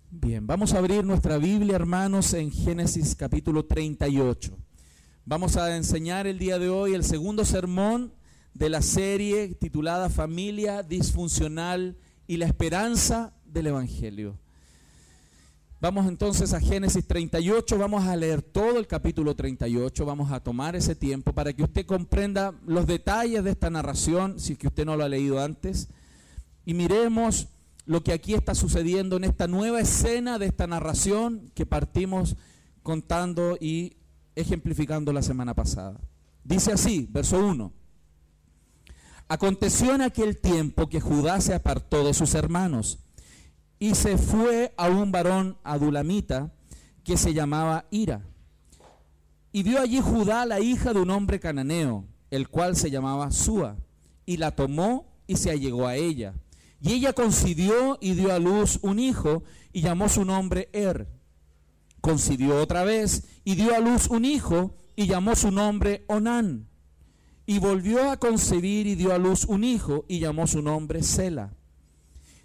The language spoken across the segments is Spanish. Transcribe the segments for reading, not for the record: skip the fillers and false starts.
Bien, vamos a abrir nuestra Biblia, hermanos, en Génesis capítulo 38. Vamos a enseñar el día de hoy el segundo sermón de la serie titulada Familia Disfuncional y la Esperanza del Evangelio. Vamos entonces a Génesis 38, vamos a leer todo el capítulo 38, vamos a tomar ese tiempo para que usted comprenda los detalles de esta narración, si es que usted no lo ha leído antes, y miremos lo que aquí está sucediendo en esta nueva escena de esta narración que partimos contando y ejemplificando la semana pasada. Dice así, verso 1. Aconteció en aquel tiempo que Judá se apartó de sus hermanos y se fue a un varón adulamita que se llamaba Hira. Y vio allí Judá la hija de un hombre cananeo, el cual se llamaba Súa, y la tomó y se allegó a ella. Y ella concibió y dio a luz un hijo y llamó su nombre Concibió otra vez y dio a luz un hijo y llamó su nombre Onán. Y volvió a concebir y dio a luz un hijo y llamó su nombre Sela.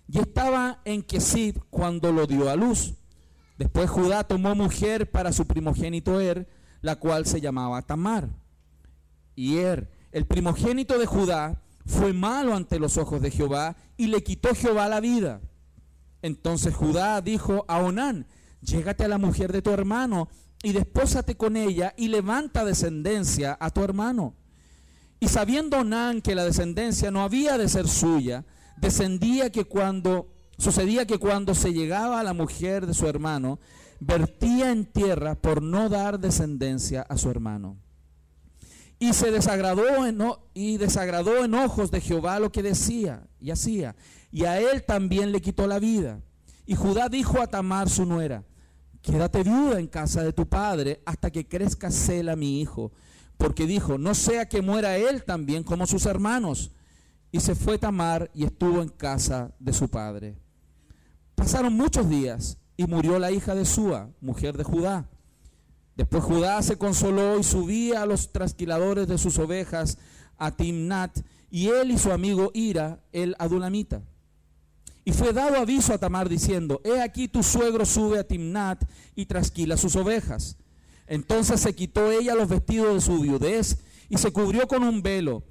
Y estaba en Quesid cuando lo dio a luz. Después Judá tomó mujer para su primogénito la cual se llamaba Tamar. Y el primogénito de Judá, fue malo ante los ojos de Jehová y le quitó Jehová la vida. Entonces Judá dijo a Onán: llégate a la mujer de tu hermano y despósate con ella y levanta descendencia a tu hermano. Y sabiendo Onán que la descendencia no había de ser suya, sucedía que cuando se llegaba a la mujer de su hermano, vertía en tierra por no dar descendencia a su hermano. Y se desagradó en ojos de Jehová lo que decía y hacía, y a él también le quitó la vida. Y Judá dijo a Tamar su nuera: quédate viuda en casa de tu padre hasta que crezca Sela mi hijo, porque dijo: no sea que muera él también como sus hermanos. Y se fue Tamar y estuvo en casa de su padre. Pasaron muchos días y murió la hija de Súa, mujer de Judá. Después Judá se consoló y subía a los trasquiladores de sus ovejas a Timnat, y él y su amigo Hira, el adulamita. Y fue dado aviso a Tamar diciendo: he aquí tu suegro sube a Timnat y trasquila sus ovejas. Entonces se quitó ella los vestidos de su viudez y se cubrió con un velo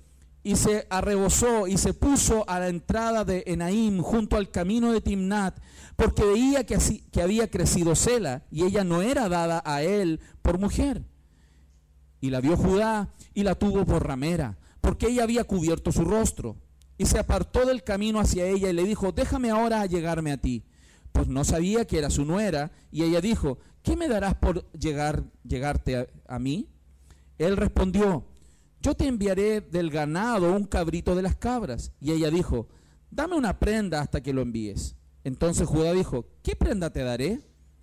y se arrebozó y se puso a la entrada de Enaim junto al camino de Timnat, porque veía que había crecido Sela y ella no era dada a él por mujer. Y la vio Judá y la tuvo por ramera, porque ella había cubierto su rostro. Y se apartó del camino hacia ella y le dijo: déjame ahora allegarme a ti. Pues no sabía que era su nuera. Y ella dijo: ¿qué me darás por llegarte a mí? Él respondió: yo te enviaré del ganado un cabrito de las cabras. Y ella dijo: dame una prenda hasta que lo envíes. Entonces Judá dijo: ¿qué prenda te daré?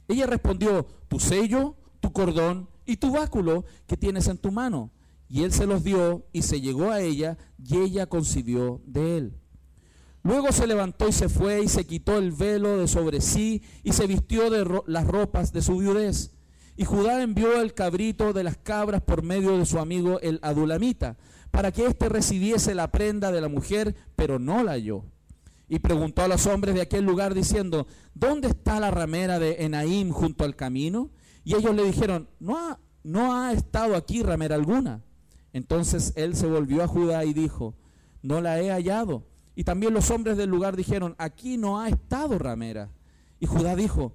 Ella respondió: tu sello, tu cordón y tu báculo que tienes en tu mano. Y él se los dio y se llegó a ella, y ella concibió de él. Luego se levantó y se fue y se quitó el velo de sobre sí y se vistió de las ropas de su viudez. Y Judá envió el cabrito de las cabras por medio de su amigo el adulamita, para que éste recibiese la prenda de la mujer, pero no la halló. Y preguntó a los hombres de aquel lugar diciendo: ¿dónde está la ramera de Enaim junto al camino? Y ellos le dijeron: no ha estado aquí ramera alguna. Entonces él se volvió a Judá y dijo: no la he hallado. Y también los hombres del lugar dijeron: aquí no ha estado ramera. Y Judá dijo: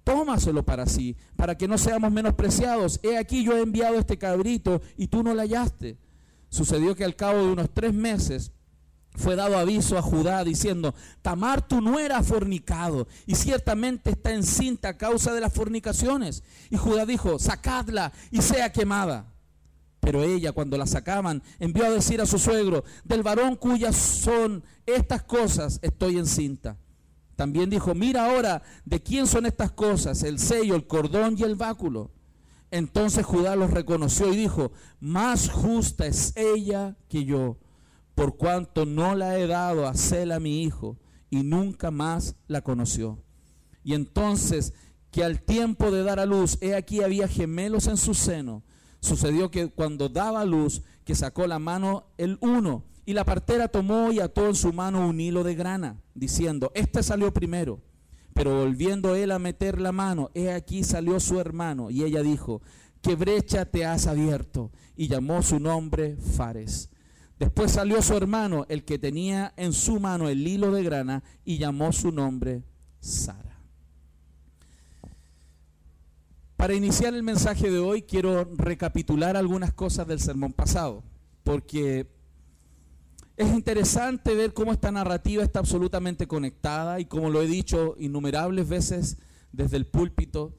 tómaselo para sí, para que no seamos menospreciados. He aquí yo he enviado este cabrito y tú no la hallaste. Sucedió que al cabo de unos 3 meses fue dado aviso a Judá diciendo: Tamar tu nuera ha fornicado y ciertamente está encinta a causa de las fornicaciones. Y Judá dijo: sacadla y sea quemada. Pero ella, cuando la sacaban, envió a decir a su suegro: del varón cuyas son estas cosas estoy encinta. También dijo: mira ahora de quién son estas cosas, el sello, el cordón y el báculo. Entonces Judá los reconoció y dijo: más justa es ella que yo, por cuanto no la he dado a Sela mi hijo, y nunca más la conoció. Y entonces, que al tiempo de dar a luz, he aquí había gemelos en su seno. Sucedió que cuando daba a luz, que sacó la mano el uno, y la partera tomó y ató en su mano un hilo de grana, diciendo: este salió primero. Pero volviendo él a meter la mano, he aquí salió su hermano, y ella dijo: ¿qué brecha te has abierto? Y llamó su nombre Fares. Después salió su hermano, el que tenía en su mano el hilo de grana, y llamó su nombre Sara. Para iniciar el mensaje de hoy, quiero recapitular algunas cosas del sermón pasado, porque es interesante ver cómo esta narrativa está absolutamente conectada, y como lo he dicho innumerables veces desde el púlpito,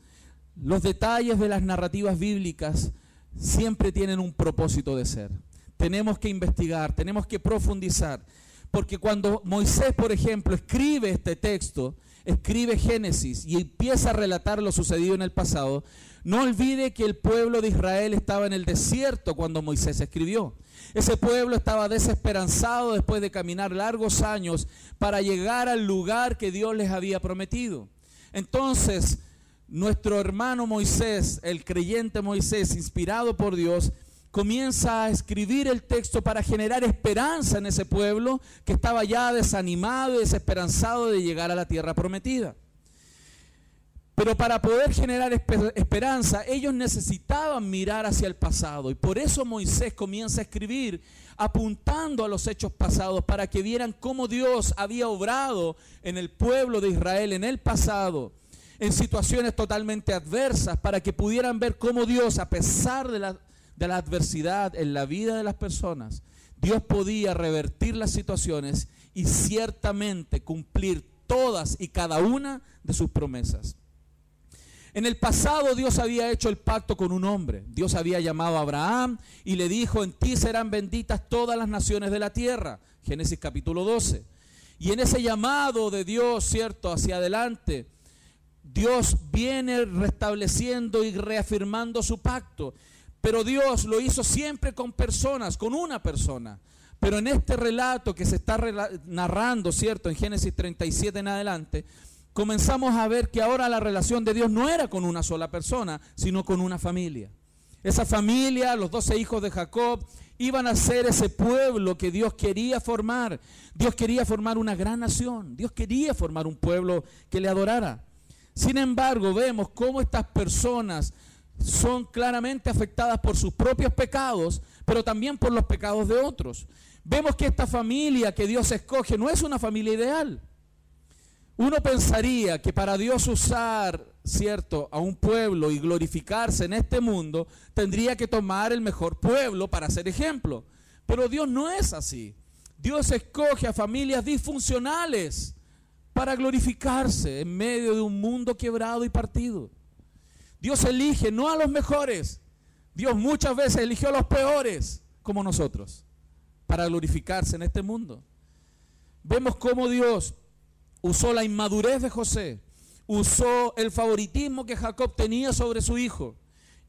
los detalles de las narrativas bíblicas siempre tienen un propósito de ser. Tenemos que investigar, tenemos que profundizar, porque cuando Moisés, por ejemplo, escribe este texto, escribe Génesis y empieza a relatar lo sucedido en el pasado, no olvide que el pueblo de Israel estaba en el desierto cuando Moisés escribió. Ese pueblo estaba desesperanzado después de caminar largos años para llegar al lugar que Dios les había prometido. Entonces, nuestro hermano Moisés, el creyente Moisés, inspirado por Dios, comienza a escribir el texto para generar esperanza en ese pueblo que estaba ya desanimado y desesperanzado de llegar a la tierra prometida. Pero para poder generar esperanza, ellos necesitaban mirar hacia el pasado, y por eso Moisés comienza a escribir apuntando a los hechos pasados para que vieran cómo Dios había obrado en el pueblo de Israel en el pasado, en situaciones totalmente adversas, para que pudieran ver cómo Dios, a pesar de la adversidad en la vida de las personas, Dios podía revertir las situaciones y ciertamente cumplir todas y cada una de sus promesas. En el pasado Dios había hecho el pacto con un hombre. Dios había llamado a Abraham y le dijo: en ti serán benditas todas las naciones de la tierra. Génesis capítulo 12. Y en ese llamado de Dios, cierto, hacia adelante, Dios viene restableciendo y reafirmando su pacto. Pero Dios lo hizo siempre con personas, con una persona. Pero en este relato que se está narrando, cierto, en Génesis 37 en adelante, comenzamos a ver que ahora la relación de Dios no era con una sola persona, sino con una familia. Esa familia, los 12 hijos de Jacob, iban a ser ese pueblo que Dios quería formar. Dios quería formar una gran nación. Dios quería formar un pueblo que le adorara. Sin embargo, vemos cómo estas personas son claramente afectadas por sus propios pecados, pero también por los pecados de otros. Vemos que esta familia que Dios escoge no es una familia ideal. Uno pensaría que para Dios usar, cierto, a un pueblo y glorificarse en este mundo, tendría que tomar el mejor pueblo para ser ejemplo. Pero Dios no es así. Dios escoge a familias disfuncionales para glorificarse en medio de un mundo quebrado y partido. Dios elige no a los mejores. Dios muchas veces eligió a los peores, como nosotros, para glorificarse en este mundo. Vemos cómo Dios usó la inmadurez de José, usó el favoritismo que Jacob tenía sobre su hijo,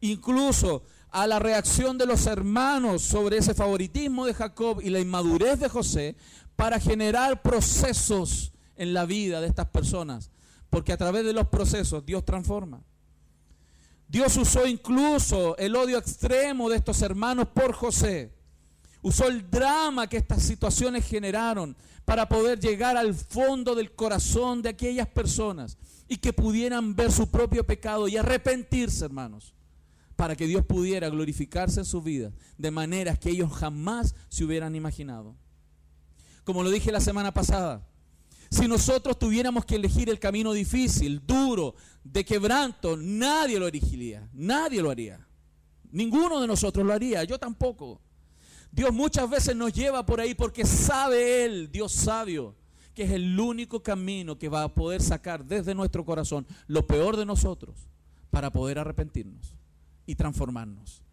incluso a la reacción de los hermanos sobre ese favoritismo de Jacob y la inmadurez de José, para generar procesos en la vida de estas personas, porque a través de los procesos Dios transforma. Dios usó incluso el odio extremo de estos hermanos por José. Usó el drama que estas situaciones generaron para poder llegar al fondo del corazón de aquellas personas y que pudieran ver su propio pecado y arrepentirse, hermanos, para que Dios pudiera glorificarse en sus vidas de maneras que ellos jamás se hubieran imaginado. Como lo dije la semana pasada, si nosotros tuviéramos que elegir el camino difícil, duro, de quebranto, nadie lo elegiría, nadie lo haría. Ninguno de nosotros lo haría, yo tampoco. Dios muchas veces nos lleva por ahí porque sabe Él, Dios sabio, que es el único camino que va a poder sacar desde nuestro corazón lo peor de nosotros para poder arrepentirnos y transformarnos.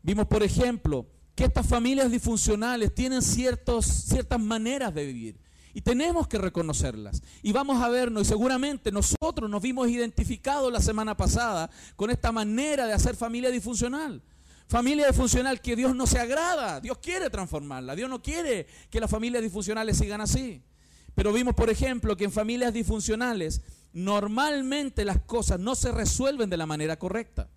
Vimos, por ejemplo, que estas familias disfuncionales tienen ciertas maneras de vivir. Y tenemos que reconocerlas. Y vamos a vernos, y seguramente nosotros nos vimos identificados la semana pasada con esta manera de hacer familia disfuncional. Familia disfuncional que Dios no se agrada. Dios quiere transformarla. Dios no quiere que las familias disfuncionales sigan así. Pero vimos, por ejemplo, que en familias disfuncionales normalmente las cosas no se resuelven de la manera correcta.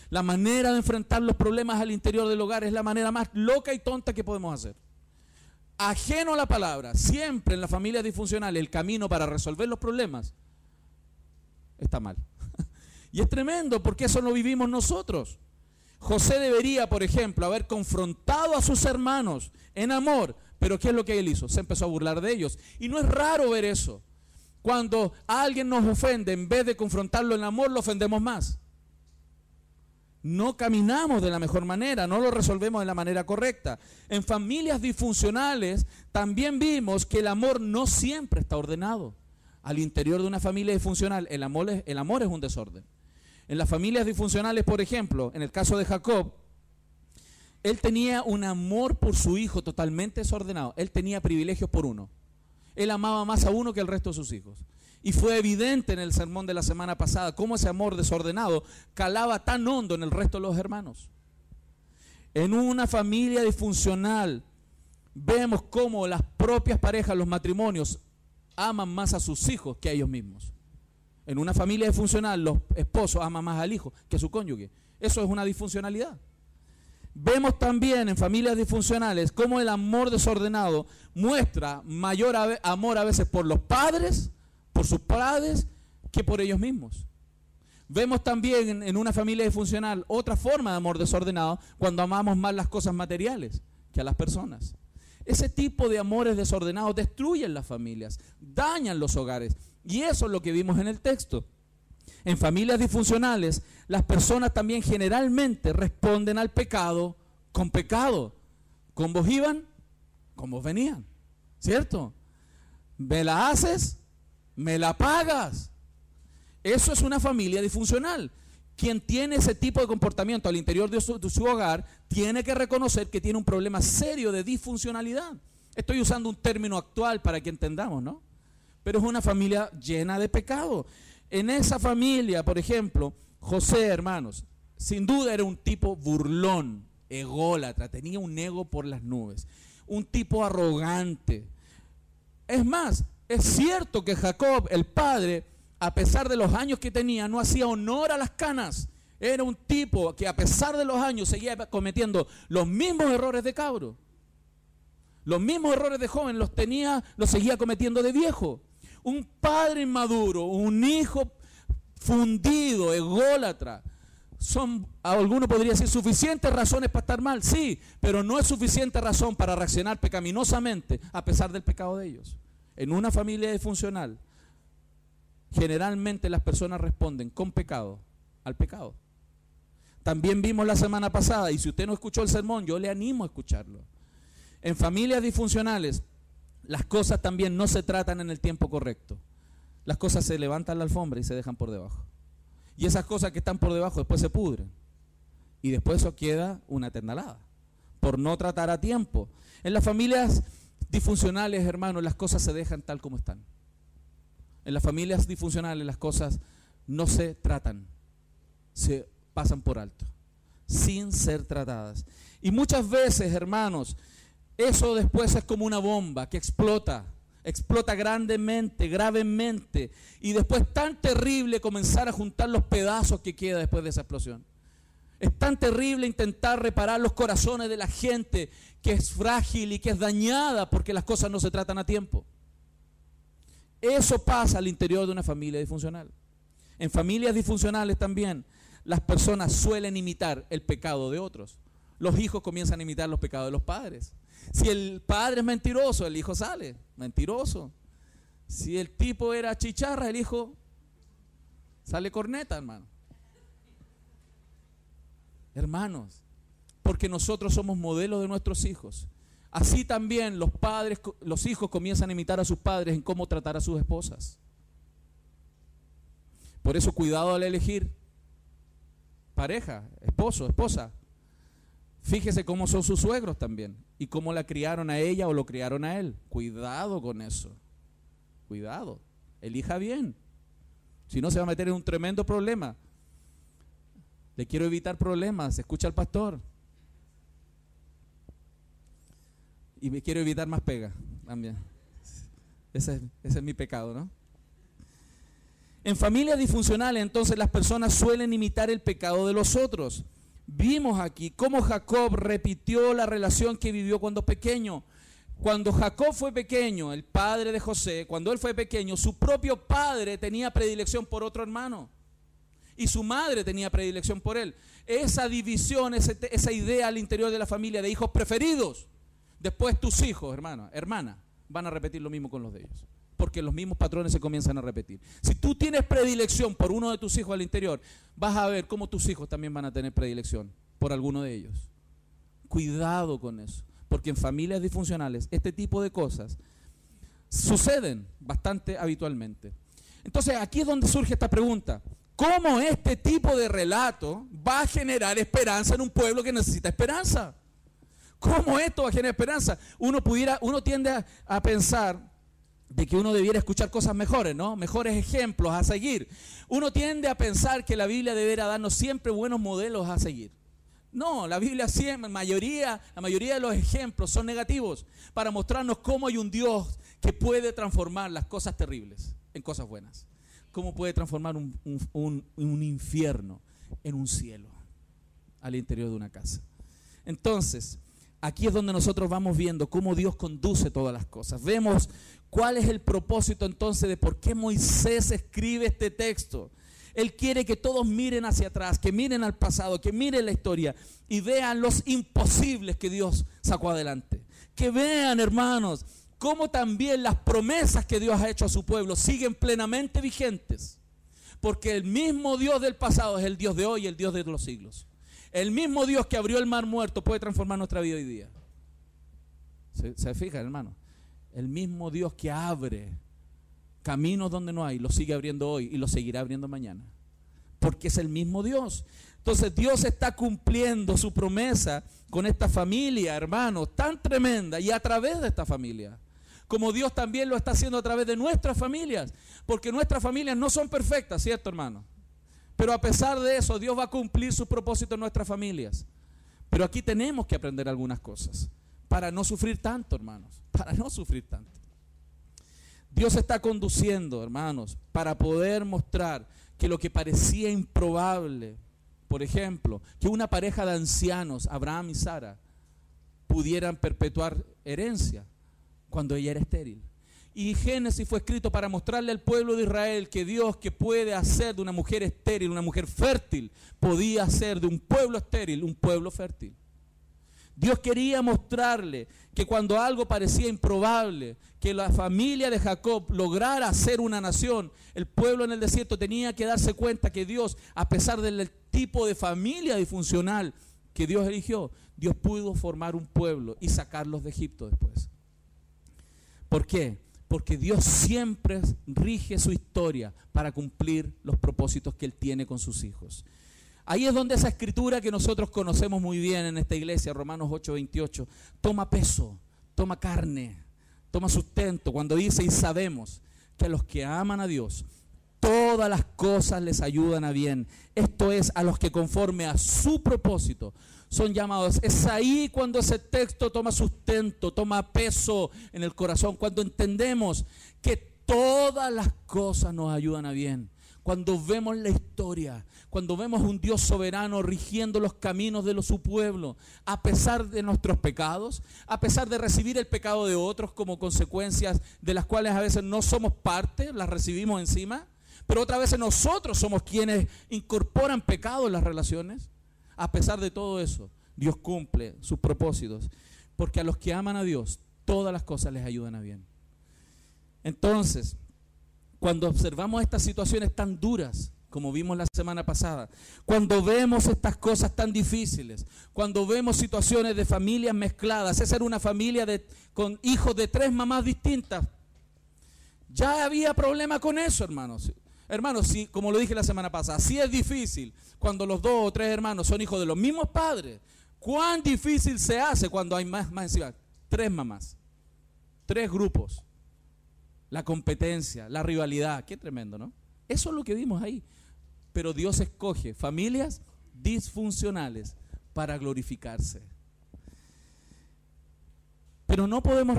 La manera de enfrentar los problemas al interior del hogar es la manera más loca y tonta que podemos hacer. Ajeno a la palabra, siempre en las familias disfuncionales el camino para resolver los problemas está mal. Y es tremendo porque eso lo vivimos nosotros. José debería, por ejemplo, haber confrontado a sus hermanos en amor, pero ¿qué es lo que él hizo? Se empezó a burlar de ellos. Y no es raro ver eso. Cuando alguien nos ofende, en vez de confrontarlo en amor, lo ofendemos más. No caminamos de la mejor manera, no lo resolvemos de la manera correcta. En familias disfuncionales también vimos que el amor no siempre está ordenado. Al interior de una familia disfuncional, el amor es un desorden. En las familias disfuncionales, por ejemplo, en el caso de Jacob, él tenía un amor por su hijo totalmente desordenado. Él tenía privilegios por uno. Él amaba más a uno que al resto de sus hijos. Y fue evidente en el sermón de la semana pasada cómo ese amor desordenado calaba tan hondo en el resto de los hermanos. En una familia disfuncional vemos cómo las propias parejas, los matrimonios, aman más a sus hijos que a ellos mismos. En una familia disfuncional, los esposos aman más al hijo que a su cónyuge. Eso es una disfuncionalidad. Vemos también en familias disfuncionales cómo el amor desordenado muestra mayor amor a veces por los padres, por sus padres, que por ellos mismos. Vemos también en una familia disfuncional otra forma de amor desordenado cuando amamos más las cosas materiales que a las personas. Ese tipo de amores desordenados destruyen las familias, dañan los hogares. Y eso es lo que vimos en el texto. En familias disfuncionales, las personas también generalmente responden al pecado con pecado. Con vos iban, con vos venían. ¿Cierto? Me la haces, me la pagas. Eso es una familia disfuncional. Quien tiene ese tipo de comportamiento al interior de su hogar tiene que reconocer que tiene un problema serio de disfuncionalidad. Estoy usando un término actual para que entendamos, ¿no? Pero es una familia llena de pecado. En esa familia, por ejemplo, José, hermanos, sin duda era un tipo burlón, ególatra, tenía un ego por las nubes, un tipo arrogante. Es más, es cierto que Jacob, el padre, a pesar de los años que tenía, no hacía honor a las canas. Era un tipo que a pesar de los años seguía cometiendo los mismos errores de cabro. Los mismos errores de joven los seguía cometiendo de viejo. Un padre inmaduro, un hijo fundido, ególatra. Alguno podría decir, suficientes razones para estar mal, sí, pero no es suficiente razón para reaccionar pecaminosamente a pesar del pecado de ellos. En una familia disfuncional, generalmente las personas responden con pecado al pecado. También vimos la semana pasada, y si usted no escuchó el sermón, yo le animo a escucharlo. En familias disfuncionales, las cosas también no se tratan en el tiempo correcto. Las cosas se levantan la alfombra y se dejan por debajo. Y esas cosas que están por debajo después se pudren. Y después eso queda una eternalada, por no tratar a tiempo. En las familias disfuncionales, hermanos, las cosas se dejan tal como están. En las familias disfuncionales las cosas no se tratan, se pasan por alto, sin ser tratadas. Y muchas veces, hermanos, eso después es como una bomba que explota grandemente, gravemente, y después tan terrible comenzar a juntar los pedazos que queda después de esa explosión. Es tan terrible intentar reparar los corazones de la gente que es frágil y que es dañada porque las cosas no se tratan a tiempo. Eso pasa al interior de una familia disfuncional. En familias disfuncionales también las personas suelen imitar el pecado de otros. Los hijos comienzan a imitar los pecados de los padres. Si el padre es mentiroso, el hijo sale mentiroso. Si el tipo era chicharra, el hijo sale corneta, hermano. Hermanos, porque nosotros somos modelos de nuestros hijos. Así también los hijos comienzan a imitar a sus padres en cómo tratar a sus esposas. Por eso cuidado al elegir pareja, esposo, esposa. Fíjese cómo son sus suegros también y cómo la criaron a ella o lo criaron a él. Cuidado con eso. Cuidado. Elija bien. Si no, se va a meter en un tremendo problema. Le quiero evitar problemas. Escucha al pastor. Y me quiero evitar más pega también. Ese es mi pecado, ¿no? En familias disfuncionales, entonces, las personas suelen imitar el pecado de los otros. Vimos aquí cómo Jacob repitió la relación que vivió cuando pequeño. Cuando Jacob fue pequeño, el padre de José, cuando él fue pequeño, su propio padre tenía predilección por otro hermano. Y su madre tenía predilección por él. Esa división, esa idea al interior de la familia de hijos preferidos. Después tus hijos, hermano, hermana, van a repetir lo mismo con los de ellos. Porque los mismos patrones se comienzan a repetir. Si tú tienes predilección por uno de tus hijos al interior, vas a ver cómo tus hijos también van a tener predilección por alguno de ellos. Cuidado con eso. Porque en familias disfuncionales este tipo de cosas suceden bastante habitualmente. Entonces aquí es donde surge esta pregunta. ¿Cómo este tipo de relato va a generar esperanza en un pueblo que necesita esperanza? ¿Cómo esto va a generar esperanza? Uno tiende a pensar de que uno debiera escuchar cosas mejores, ¿no? Mejores ejemplos a seguir. Uno tiende a pensar que la Biblia deberá darnos siempre buenos modelos a seguir. No, la Biblia siempre, la mayoría de los ejemplos son negativos para mostrarnos cómo hay un Dios que puede transformar las cosas terribles en cosas buenas. Cómo puede transformar un infierno en un cielo al interior de una casa. Entonces, aquí es donde nosotros vamos viendo cómo Dios conduce todas las cosas. Vemos cuál es el propósito entonces de por qué Moisés escribe este texto. Él quiere que todos miren hacia atrás, que miren al pasado, que miren la historia y vean los imposibles que Dios sacó adelante. Que vean, hermanos, cómo también las promesas que Dios ha hecho a su pueblo siguen plenamente vigentes. Porque el mismo Dios del pasado es el Dios de hoy y el Dios de los siglos. El mismo Dios que abrió el mar muerto puede transformar nuestra vida hoy día. ¿Se fijan, hermano? El mismo Dios que abre caminos donde no hay, los sigue abriendo hoy y los seguirá abriendo mañana. Porque es el mismo Dios. Entonces Dios está cumpliendo su promesa con esta familia, hermanos, tan tremenda y a través de esta familia. Como Dios también lo está haciendo a través de nuestras familias. Porque nuestras familias no son perfectas, ¿cierto, hermano? Pero a pesar de eso, Dios va a cumplir su propósito en nuestras familias. Pero aquí tenemos que aprender algunas cosas para no sufrir tanto, hermanos. Para no sufrir tanto. Dios está conduciendo, hermanos, para poder mostrar que lo que parecía improbable, por ejemplo, que una pareja de ancianos, Abraham y Sara, pudieran perpetuar herencia cuando ella era estéril. Y Génesis fue escrito para mostrarle al pueblo de Israel que Dios, que puede hacer de una mujer estéril, una mujer fértil, podía hacer de un pueblo estéril un pueblo fértil. Dios quería mostrarle que cuando algo parecía improbable, que la familia de Jacob lograra ser una nación, el pueblo en el desierto tenía que darse cuenta que Dios, a pesar del tipo de familia disfuncional que Dios eligió, Dios pudo formar un pueblo y sacarlos de Egipto después. ¿Por qué? Porque Dios siempre rige su historia para cumplir los propósitos que Él tiene con sus hijos. Ahí es donde esa escritura que nosotros conocemos muy bien en esta iglesia, Romanos 8:28, toma peso, toma carne, toma sustento, cuando dice: y sabemos que a los que aman a Dios, todas las cosas les ayudan a bien. Esto es, a los que conforme a su propósito son llamados. Es ahí cuando ese texto toma sustento, toma peso en el corazón, cuando entendemos que todas las cosas nos ayudan a bien. Cuando vemos la historia, cuando vemos un Dios soberano rigiendo los caminos de su pueblo, a pesar de nuestros pecados, a pesar de recibir el pecado de otros como consecuencias de las cuales a veces no somos parte, las recibimos encima, pero otras veces nosotros somos quienes incorporan pecado en las relaciones. A pesar de todo eso, Dios cumple sus propósitos, porque a los que aman a Dios, todas las cosas les ayudan a bien. Entonces, cuando observamos estas situaciones tan duras, como vimos la semana pasada, cuando vemos estas cosas tan difíciles, cuando vemos situaciones de familias mezcladas, esa era una familia con hijos de 3 mamás distintas, ya había problema con eso, hermanos. Hermanos, sí, como lo dije la semana pasada, sí es difícil cuando los 2 o 3 hermanos son hijos de los mismos padres. ¿Cuán difícil se hace cuando hay más encima? 3 mamás, 3 grupos. La competencia, la rivalidad, qué tremendo, ¿no? Eso es lo que vimos ahí. Pero Dios escoge familias disfuncionales para glorificarse. Pero no podemos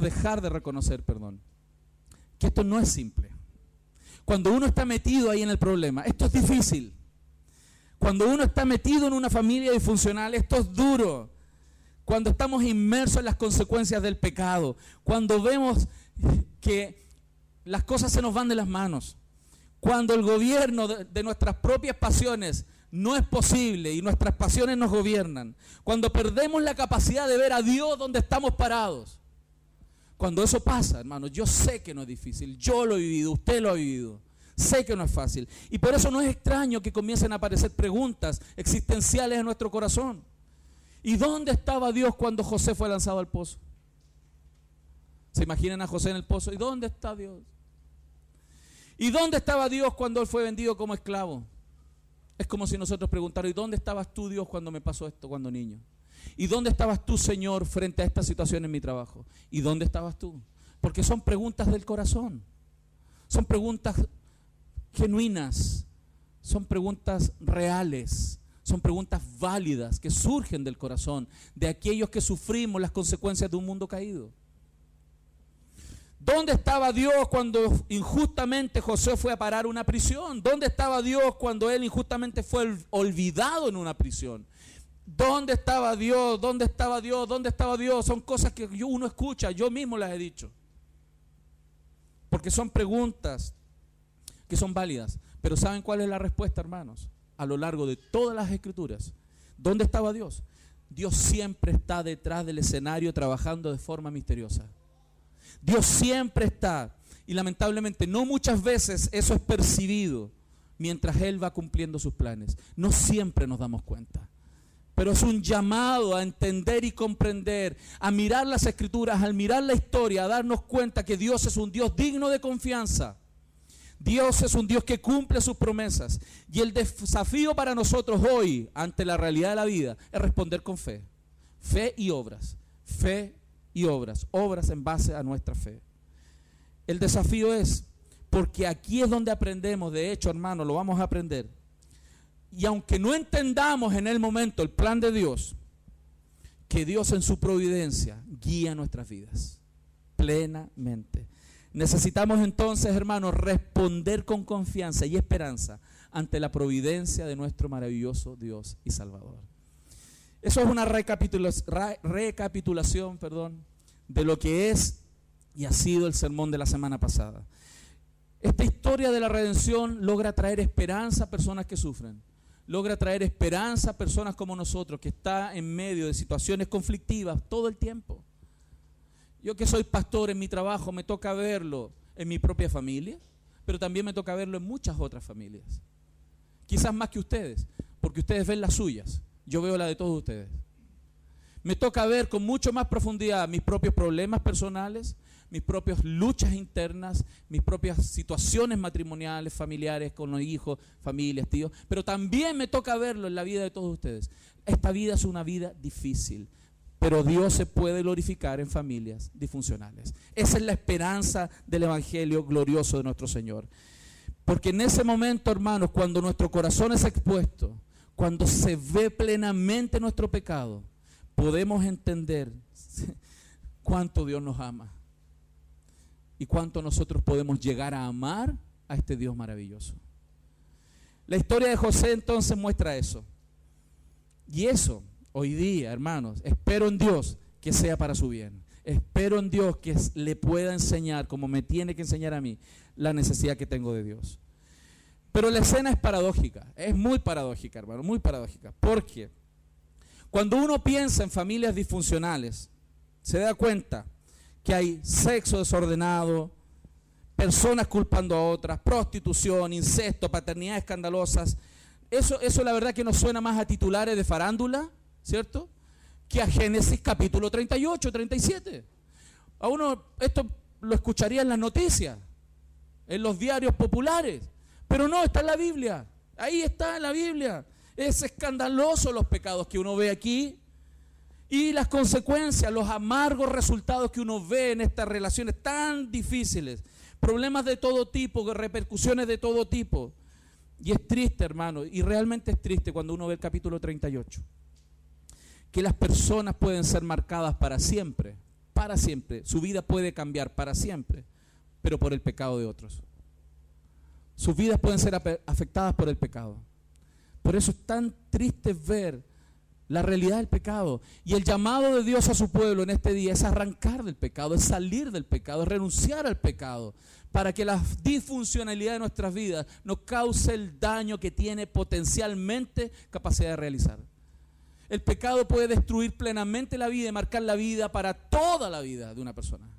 dejar de reconocer, que esto no es simple. Cuando uno está metido ahí en el problema, esto es difícil. Cuando uno está metido en una familia disfuncional, esto es duro. cuando estamos inmersos en las consecuencias del pecado, cuando vemos que las cosas se nos van de las manos, cuando el gobierno de nuestras propias pasiones no es posible y nuestras pasiones nos gobiernan, cuando perdemos la capacidad de ver a Dios donde estamos parados. Cuando eso pasa, hermanos, yo sé que no es difícil, yo lo he vivido, usted lo ha vivido, sé que no es fácil. Y por eso no es extraño que comiencen a aparecer preguntas existenciales en nuestro corazón. ¿Y dónde estaba Dios cuando José fue lanzado al pozo? ¿Se imaginan a José en el pozo? ¿Y dónde está Dios? ¿Y dónde estaba Dios cuando él fue vendido como esclavo? Es como si nosotros preguntáramos, ¿y dónde estabas tú, Dios, cuando me pasó esto cuando niño? ¿Y dónde estabas tú, Señor, frente a esta situación en mi trabajo? ¿Y dónde estabas tú? Porque son preguntas del corazón. Son preguntas genuinas. Son preguntas reales. Son preguntas válidas que surgen del corazón de aquellos que sufrimos las consecuencias de un mundo caído. ¿Dónde estaba Dios cuando injustamente José fue a parar una prisión? ¿Dónde estaba Dios cuando él injustamente fue olvidado en una prisión? ¿Dónde estaba Dios? ¿Dónde estaba Dios? ¿Dónde estaba Dios? Son cosas que uno escucha, yo mismo las he dicho. Porque son preguntas que son válidas. Pero ¿saben cuál es la respuesta, hermanos? A lo largo de todas las Escrituras. ¿Dónde estaba Dios? Dios siempre está detrás del escenario trabajando de forma misteriosa. Dios siempre está, y lamentablemente no muchas veces eso es percibido mientras Él va cumpliendo sus planes. No siempre nos damos cuenta, pero es un llamado a entender y comprender, a mirar las Escrituras, al mirar la historia, a darnos cuenta que Dios es un Dios digno de confianza. Dios es un Dios que cumple sus promesas, y el desafío para nosotros hoy, ante la realidad de la vida, es responder con fe. Fe y obras, fe y obras, obras en base a nuestra fe. El desafío es, porque aquí es donde aprendemos, de hecho, hermano, lo vamos a aprender. Y aunque no entendamos en el momento el plan de Dios, que Dios en su providencia guía nuestras vidas plenamente. Necesitamos entonces, hermanos, responder con confianza y esperanza ante la providencia de nuestro maravilloso Dios y Salvador. Eso es una recapitulación, de lo que es y ha sido el sermón de la semana pasada. Esta historia de la redención logra traer esperanza a personas que sufren. Logra traer esperanza a personas como nosotros, que están en medio de situaciones conflictivas todo el tiempo. Yo que soy pastor, en mi trabajo me toca verlo en mi propia familia, pero también me toca verlo en muchas otras familias. Quizás más que ustedes, porque ustedes ven las suyas. Yo veo la de todos ustedes. Me toca ver con mucho más profundidad mis propios problemas personales, mis propias luchas internas, mis propias situaciones matrimoniales, familiares, con los hijos, familias, tíos. Pero también me toca verlo en la vida de todos ustedes. Esta vida es una vida difícil, pero Dios se puede glorificar en familias disfuncionales. Esa es la esperanza del Evangelio glorioso de nuestro Señor. Porque en ese momento, hermanos, cuando nuestro corazón es expuesto, cuando se ve plenamente nuestro pecado, podemos entender cuánto Dios nos ama y cuánto nosotros podemos llegar a amar a este Dios maravilloso. La historia de José entonces muestra eso. Y eso, hoy día, hermanos, espero en Dios que sea para su bien. Espero en Dios que le pueda enseñar, como me tiene que enseñar a mí, la necesidad que tengo de Dios. Pero la escena es paradójica, es muy paradójica, hermano, muy paradójica. Porque cuando uno piensa en familias disfuncionales, se da cuenta que hay sexo desordenado, personas culpando a otras, prostitución, incesto, paternidades escandalosas. Eso la verdad que nos suena más a titulares de farándula, ¿cierto?, que a Génesis capítulo 38, 37. A uno esto lo escucharía en las noticias, en los diarios populares. Pero no, está en la Biblia, ahí está en la Biblia. Es escandaloso los pecados que uno ve aquí y las consecuencias, los amargos resultados que uno ve en estas relaciones tan difíciles. Problemas de todo tipo, repercusiones de todo tipo. Y es triste, hermano, y realmente es triste cuando uno ve el capítulo 38. Que las personas pueden ser marcadas para siempre. Su vida puede cambiar para siempre, pero por el pecado de otros. Sus vidas pueden ser afectadas por el pecado. Por eso es tan triste ver la realidad del pecado. Y el llamado de Dios a su pueblo en este día es arrancar del pecado, es salir del pecado, es renunciar al pecado, para que la disfuncionalidad de nuestras vidas no cause el daño que tiene potencialmente capacidad de realizar. El pecado puede destruir plenamente la vida y marcar la vida para toda la vida de una persona.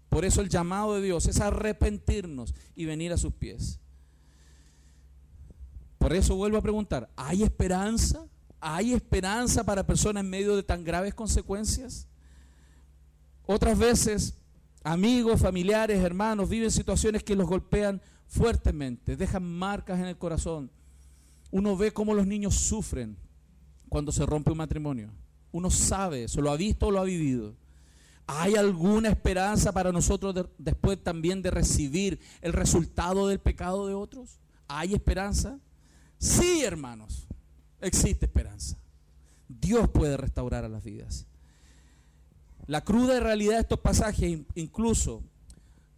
Por eso el llamado de Dios es arrepentirnos y venir a sus pies. Por eso vuelvo a preguntar, ¿hay esperanza? ¿Hay esperanza para personas en medio de tan graves consecuencias? Otras veces, amigos, familiares, hermanos viven situaciones que los golpean fuertemente, dejan marcas en el corazón. Uno ve cómo los niños sufren cuando se rompe un matrimonio. Uno sabe eso, lo ha visto o lo ha vivido. ¿Hay alguna esperanza para nosotros después también de recibir el resultado del pecado de otros? ¿Hay esperanza? Sí, hermanos, existe esperanza. Dios puede restaurar a las vidas. La cruda realidad de estos pasajes incluso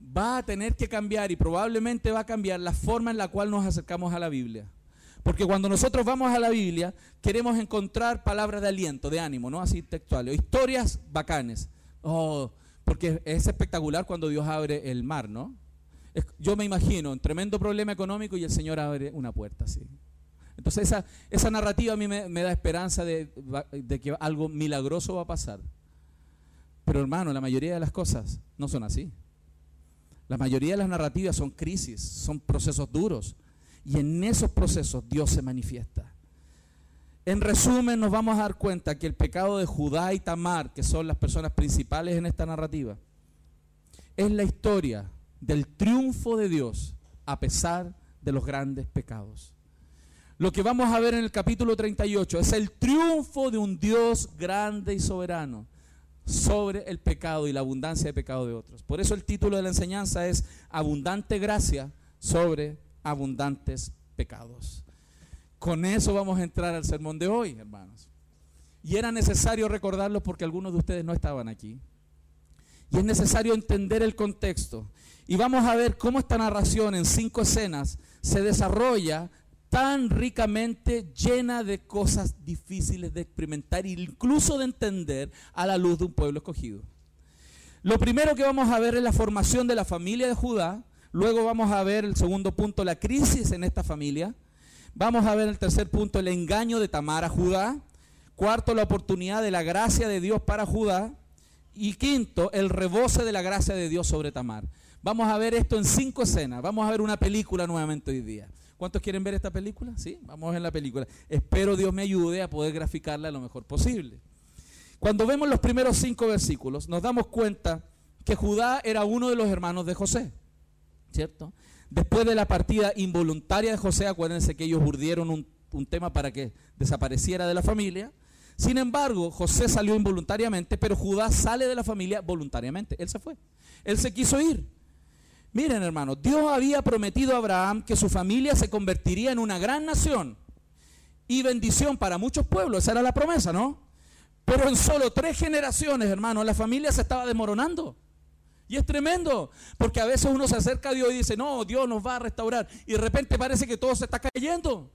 va a tener que cambiar, y probablemente va a cambiar la forma en la cual nos acercamos a la Biblia. Porque cuando nosotros vamos a la Biblia, queremos encontrar palabras de aliento, de ánimo, ¿no? Así textuales, historias bacanes. Oh, porque es espectacular cuando Dios abre el mar, ¿no? Yo me imagino un tremendo problema económico y el Señor abre una puerta, ¿sí? Entonces esa narrativa a mí me da esperanza de que algo milagroso va a pasar. Pero hermano, la mayoría de las cosas no son así. La mayoría de las narrativas son crisis, son procesos duros. Y en esos procesos Dios se manifiesta. En resumen, nos vamos a dar cuenta que el pecado de Judá y Tamar, que son las personas principales en esta narrativa, es la historia del triunfo de Dios a pesar de los grandes pecados. Lo que vamos a ver en el capítulo 38 es el triunfo de un Dios grande y soberano sobre el pecado y la abundancia de pecado de otros. Por eso el título de la enseñanza es Abundante Gracia sobre Abundantes Pecados. Con eso vamos a entrar al sermón de hoy, hermanos. Y era necesario recordarlo porque algunos de ustedes no estaban aquí. Y es necesario entender el contexto. Y vamos a ver cómo esta narración en 5 escenas se desarrolla tan ricamente, llena de cosas difíciles de experimentar e incluso de entender a la luz de un pueblo escogido. Lo primero que vamos a ver es la formación de la familia de Judá. Luego vamos a ver el segundo punto, la crisis en esta familia. Vamos a ver el tercer punto, el engaño de Tamar a Judá. Cuarto, la oportunidad de la gracia de Dios para Judá. Y quinto, el rebose de la gracia de Dios sobre Tamar. Vamos a ver esto en 5 escenas. Vamos a ver una película nuevamente hoy día. ¿Cuántos quieren ver esta película? Sí, vamos a ver la película. Espero Dios me ayude a poder graficarla lo mejor posible. Cuando vemos los primeros 5 versículos, nos damos cuenta que Judá era uno de los hermanos de José, ¿cierto? Después de la partida involuntaria de José, acuérdense que ellos urdieron un tema para que desapareciera de la familia. Sin embargo, José salió involuntariamente, pero Judá sale de la familia voluntariamente. Él se fue. Él se quiso ir. Miren, hermanos, Dios había prometido a Abraham que su familia se convertiría en una gran nación y bendición para muchos pueblos. Esa era la promesa, ¿no? Pero en solo 3 generaciones, hermanos, la familia se estaba desmoronando. Y es tremendo, porque a veces uno se acerca a Dios y dice, no, Dios nos va a restaurar. Y de repente parece que todo se está cayendo.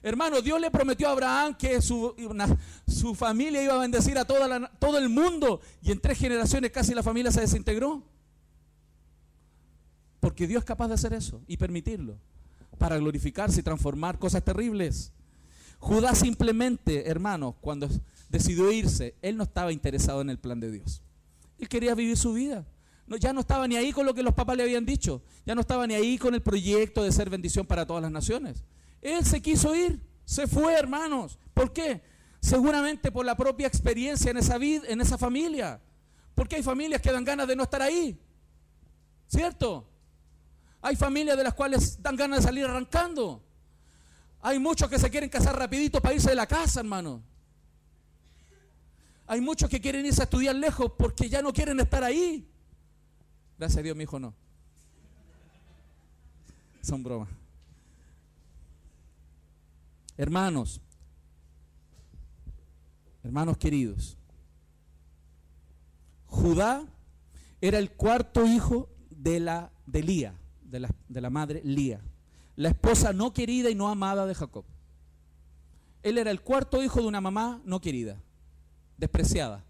Hermano, Dios le prometió a Abraham que su familia iba a bendecir a todo el mundo. Y en 3 generaciones casi la familia se desintegró. Porque Dios es capaz de hacer eso y permitirlo para glorificarse y transformar cosas terribles. Judá simplemente, hermanos, cuando decidió irse, él no estaba interesado en el plan de Dios. Él quería vivir su vida. No, ya no estaba ni ahí con lo que los papás le habían dicho. Ya no estaba ni ahí con el proyecto de ser bendición para todas las naciones. Él se quiso ir, se fue, hermanos. ¿Por qué? Seguramente por la propia experiencia en esa vida, en esa familia. Porque hay familias que dan ganas de no estar ahí. ¿Cierto? Hay familias de las cuales dan ganas de salir arrancando. Hay muchos que se quieren casar rapidito para irse de la casa, hermano. Hay muchos que quieren irse a estudiar lejos porque ya no quieren estar ahí. Gracias a Dios, mi hijo no. Son bromas. Hermanos queridos, Judá era el 4.º hijo de Lía, de la madre Lía, la esposa no querida y no amada de Jacob. Él era el cuarto hijo de una mamá no querida, despreciada.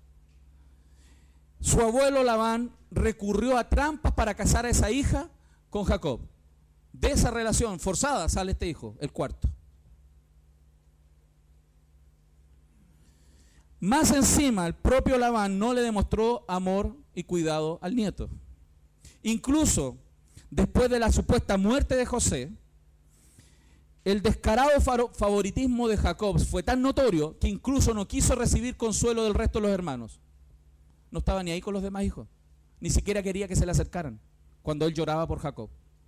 Su abuelo Labán recurrió a trampas para casar a esa hija con Jacob. De esa relación forzada sale este hijo, el cuarto. Más encima, el propio Labán no le demostró amor y cuidado al nieto. Incluso después de la supuesta muerte de José, el descarado favoritismo de Jacob fue tan notorio que incluso no quiso recibir consuelo del resto de los hermanos. No estaba ni ahí con los demás hijos. Ni siquiera quería que se le acercaran cuando él lloraba por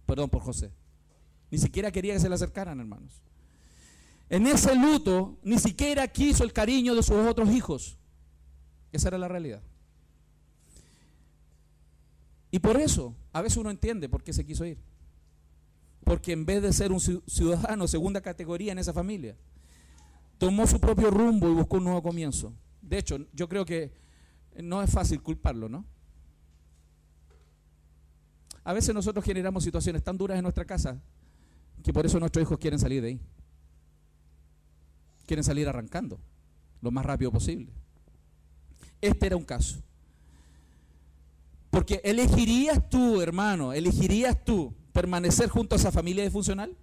por José. Ni siquiera quería que se le acercaran, hermanos. En ese luto, ni siquiera quiso el cariño de sus otros hijos. Esa era la realidad. Y por eso, a veces uno entiende por qué se quiso ir. Porque en vez de ser un ciudadano segunda categoría en esa familia, tomó su propio rumbo y buscó un nuevo comienzo. De hecho, yo creo que no es fácil culparlo, ¿no? A veces nosotros generamos situaciones tan duras en nuestra casa que por eso nuestros hijos quieren salir de ahí. Quieren salir arrancando lo más rápido posible. Este era un caso. Porque elegirías tú, hermano, elegirías tú permanecer junto a esa familia disfuncional.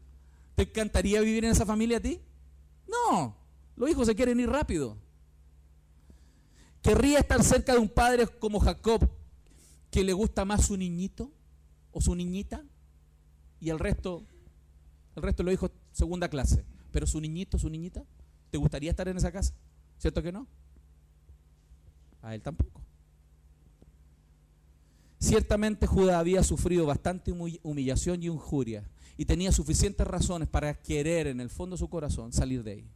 ¿Te encantaría vivir en esa familia a ti? No, los hijos se quieren ir rápido. ¿Querría estar cerca de un padre como Jacob que le gusta más su niñito o su niñita y el resto de los hijos segunda clase? Pero su niñito, su niñita, ¿te gustaría estar en esa casa? ¿Cierto que no? A él tampoco. Ciertamente Judá había sufrido bastante humillación y injuria y tenía suficientes razones para querer en el fondo de su corazón salir de ahí.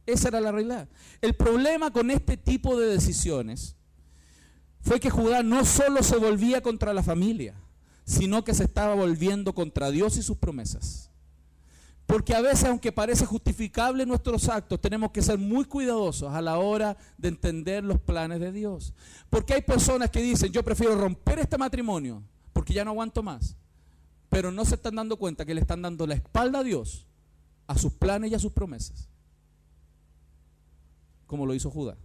Esa era la realidad. El problema con este tipo de decisiones fue que Judá no solo se volvía contra la familia, sino que se estaba volviendo contra Dios y sus promesas. Porque a veces, aunque parece justificable nuestros actos, tenemos que ser muy cuidadosos a la hora de entender los planes de Dios. Porque hay personas que dicen, yo prefiero romper este matrimonio porque ya no aguanto más. Pero no se están dando cuenta que le están dando la espalda a Dios, a sus planes y a sus promesas. Como lo hizo Judá.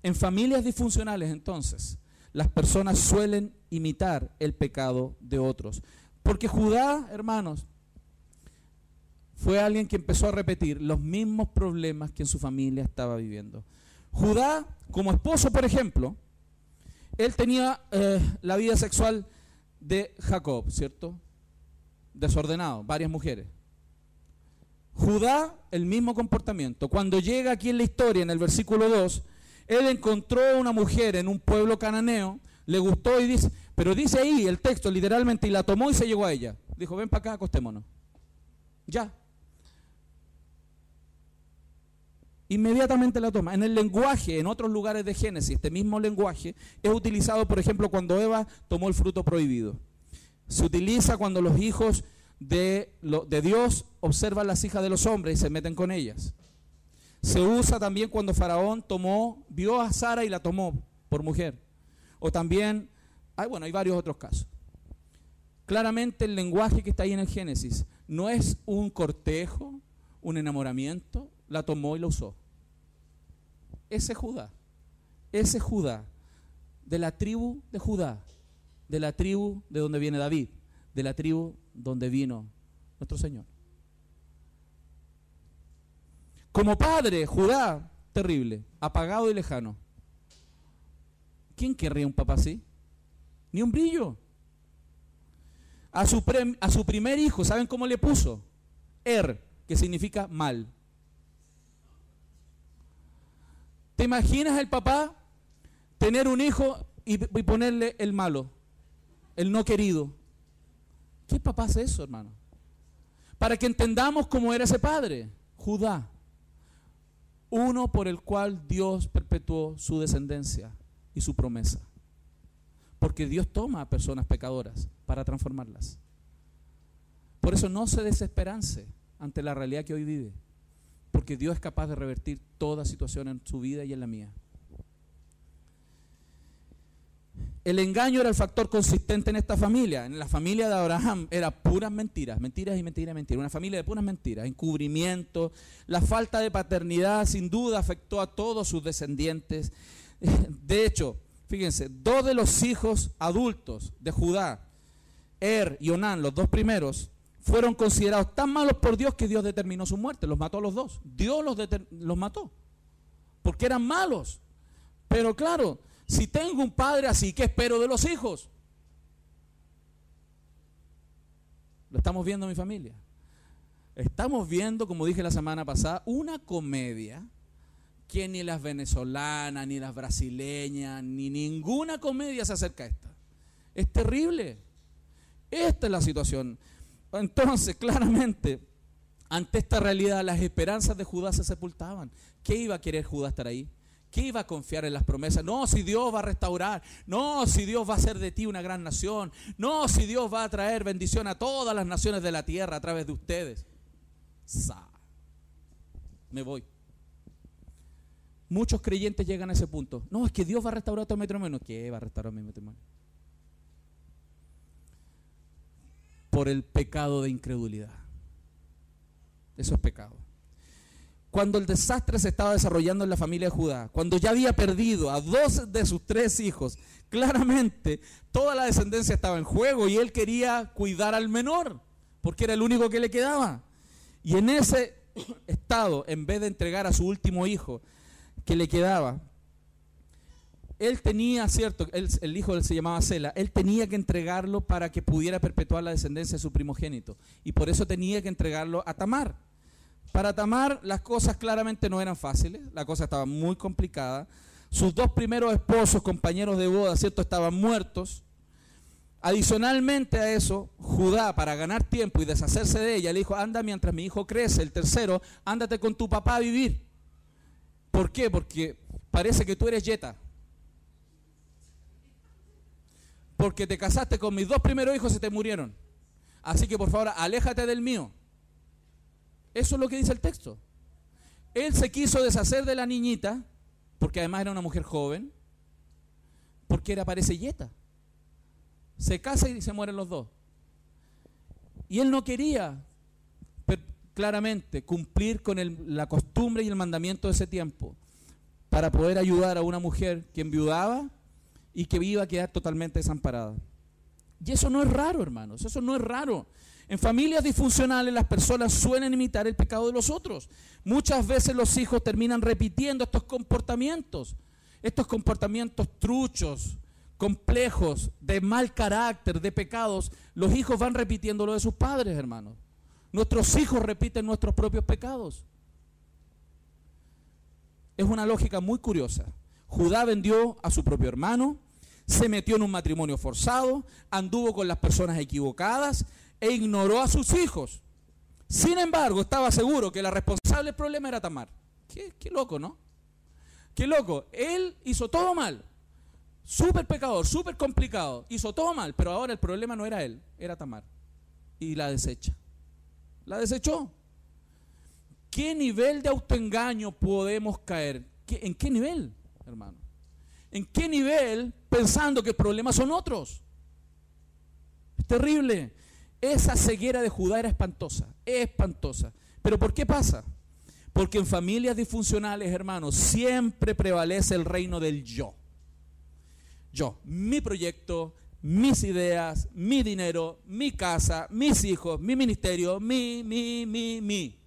En familias disfuncionales, entonces, las personas suelen imitar el pecado de otros. Porque Judá, hermanos, fue alguien que empezó a repetir los mismos problemas que en su familia estaba viviendo. Judá, como esposo, por ejemplo, él tenía la vida sexual de Jacob, ¿cierto? Desordenado, varias mujeres. Judá, el mismo comportamiento. Cuando llega aquí en la historia, en el versículo 2, él encontró una mujer en un pueblo cananeo, le gustó y dice, pero dice ahí el texto literalmente, y la tomó y se llegó a ella. Dijo, ven para acá, acostémonos. Ya. Inmediatamente la toma. En el lenguaje, en otros lugares de Génesis, este mismo lenguaje es utilizado, por ejemplo, cuando Eva tomó el fruto prohibido. Se utiliza cuando los hijos de Dios observan las hijas de los hombres y se meten con ellas. Se usa también cuando Faraón vio a Sara y la tomó por mujer. O también, hay varios otros casos. Claramente el lenguaje que está ahí en el Génesis no es un cortejo, un enamoramiento, la tomó y la usó. Ese Judá, de la tribu de Judá, de la tribu de donde viene David, de la tribu donde vino nuestro Señor. Como padre, Judá, terrible, apagado y lejano. ¿Quién querría un papá así? Ni un brillo. A su primer hijo, ¿saben cómo le puso? Que significa mal. ¿Te imaginas el papá tener un hijo y ponerle el malo, el no querido? ¿Qué papá hace eso, hermano? Para que entendamos cómo era ese padre, Judá, uno por el cual Dios perpetuó su descendencia y su promesa. Porque Dios toma a personas pecadoras para transformarlas. Por eso no se desesperance ante la realidad que hoy vive. Porque Dios es capaz de revertir toda situación en su vida y en la mía. El engaño era el factor consistente en esta familia. En la familia de Abraham era puras mentiras, mentiras y mentiras y mentiras. Una familia de puras mentiras, encubrimiento. La falta de paternidad sin duda afectó a todos sus descendientes. De hecho, fíjense, 2 de los hijos adultos de Judá, y Onán, los 2 primeros, fueron considerados tan malos por Dios que Dios determinó su muerte. Los mató a los 2. Dios los mató porque eran malos. Pero claro, si tengo un padre así, ¿qué espero de los hijos? Lo estamos viendo en mi familia. Estamos viendo, como dije la semana pasada, una comedia que ni las venezolanas, ni las brasileñas, ni ninguna comedia se acerca a esta. Es terrible. Esta es la situación. Entonces, claramente, ante esta realidad, las esperanzas de Judá se sepultaban. ¿Qué iba a querer Judá estar ahí? ¿Qué iba a confiar en las promesas? No, si Dios va a restaurar. No, si Dios va a hacer de ti una gran nación. No, si Dios va a traer bendición a todas las naciones de la tierra a través de ustedes. Me voy. Muchos creyentes llegan a ese punto. No, es que Dios va a restaurar tu matrimonio. ¿Qué va a restaurar mi matrimonio? Por el pecado de incredulidad. Eso es pecado. Cuando el desastre se estaba desarrollando en la familia de Judá, cuando ya había perdido a 2 de sus 3 hijos, claramente toda la descendencia estaba en juego y él quería cuidar al menor, porque era el único que le quedaba. Y en ese estado, en vez de entregar a su último hijo que le quedaba, él tenía, cierto, el hijo se llamaba Sela, él tenía que entregarlo para que pudiera perpetuar la descendencia de su primogénito. Y por eso tenía que entregarlo a Tamar. Para Tamar las cosas claramente no eran fáciles, la cosa estaba muy complicada. Sus 2 primeros esposos, compañeros de boda, cierto, estaban muertos. Adicionalmente a eso, Judá, para ganar tiempo y deshacerse de ella, le dijo, anda mientras mi hijo crece. El tercero, ándate con tu papá a vivir. ¿Por qué? Porque parece que tú eres yeta. Porque te casaste con mis 2 primeros hijos y se te murieron. Así que por favor, aléjate del mío. Eso es lo que dice el texto. Él se quiso deshacer de la niñita, porque además era una mujer joven, porque parece yeta. Se casa y se mueren los 2. Y él no quería, claramente, cumplir con la costumbre y el mandamiento de ese tiempo, para poder ayudar a una mujer que enviudaba y que iba a quedar totalmente desamparada. Y eso no es raro, hermanos, eso no es raro. En familias disfuncionales las personas suelen imitar el pecado de los otros. Muchas veces los hijos terminan repitiendo estos comportamientos truchos, complejos, de mal carácter, de pecados. Los hijos van repitiendo lo de sus padres, hermanos. Nuestros hijos repiten nuestros propios pecados. Es una lógica muy curiosa. Judá vendió a su propio hermano, se metió en un matrimonio forzado, anduvo con las personas equivocadas e ignoró a sus hijos. Sin embargo, estaba seguro que la responsable del problema era Tamar. Qué loco, ¿no? Qué loco. Él hizo todo mal. Súper pecador, súper complicado. Hizo todo mal, pero ahora el problema no era él, era Tamar. Y la desecha. La desechó. ¿Qué nivel de autoengaño podemos caer? ¿En qué nivel, hermano? ¿En qué nivel pensando que el problema son otros? Es terrible. Esa ceguera de Judá era espantosa, espantosa. ¿Pero por qué pasa? Porque en familias disfuncionales, hermanos, siempre prevalece el reino del yo. Yo, mi proyecto, mis ideas, mi dinero, mi casa, mis hijos, mi ministerio, mi.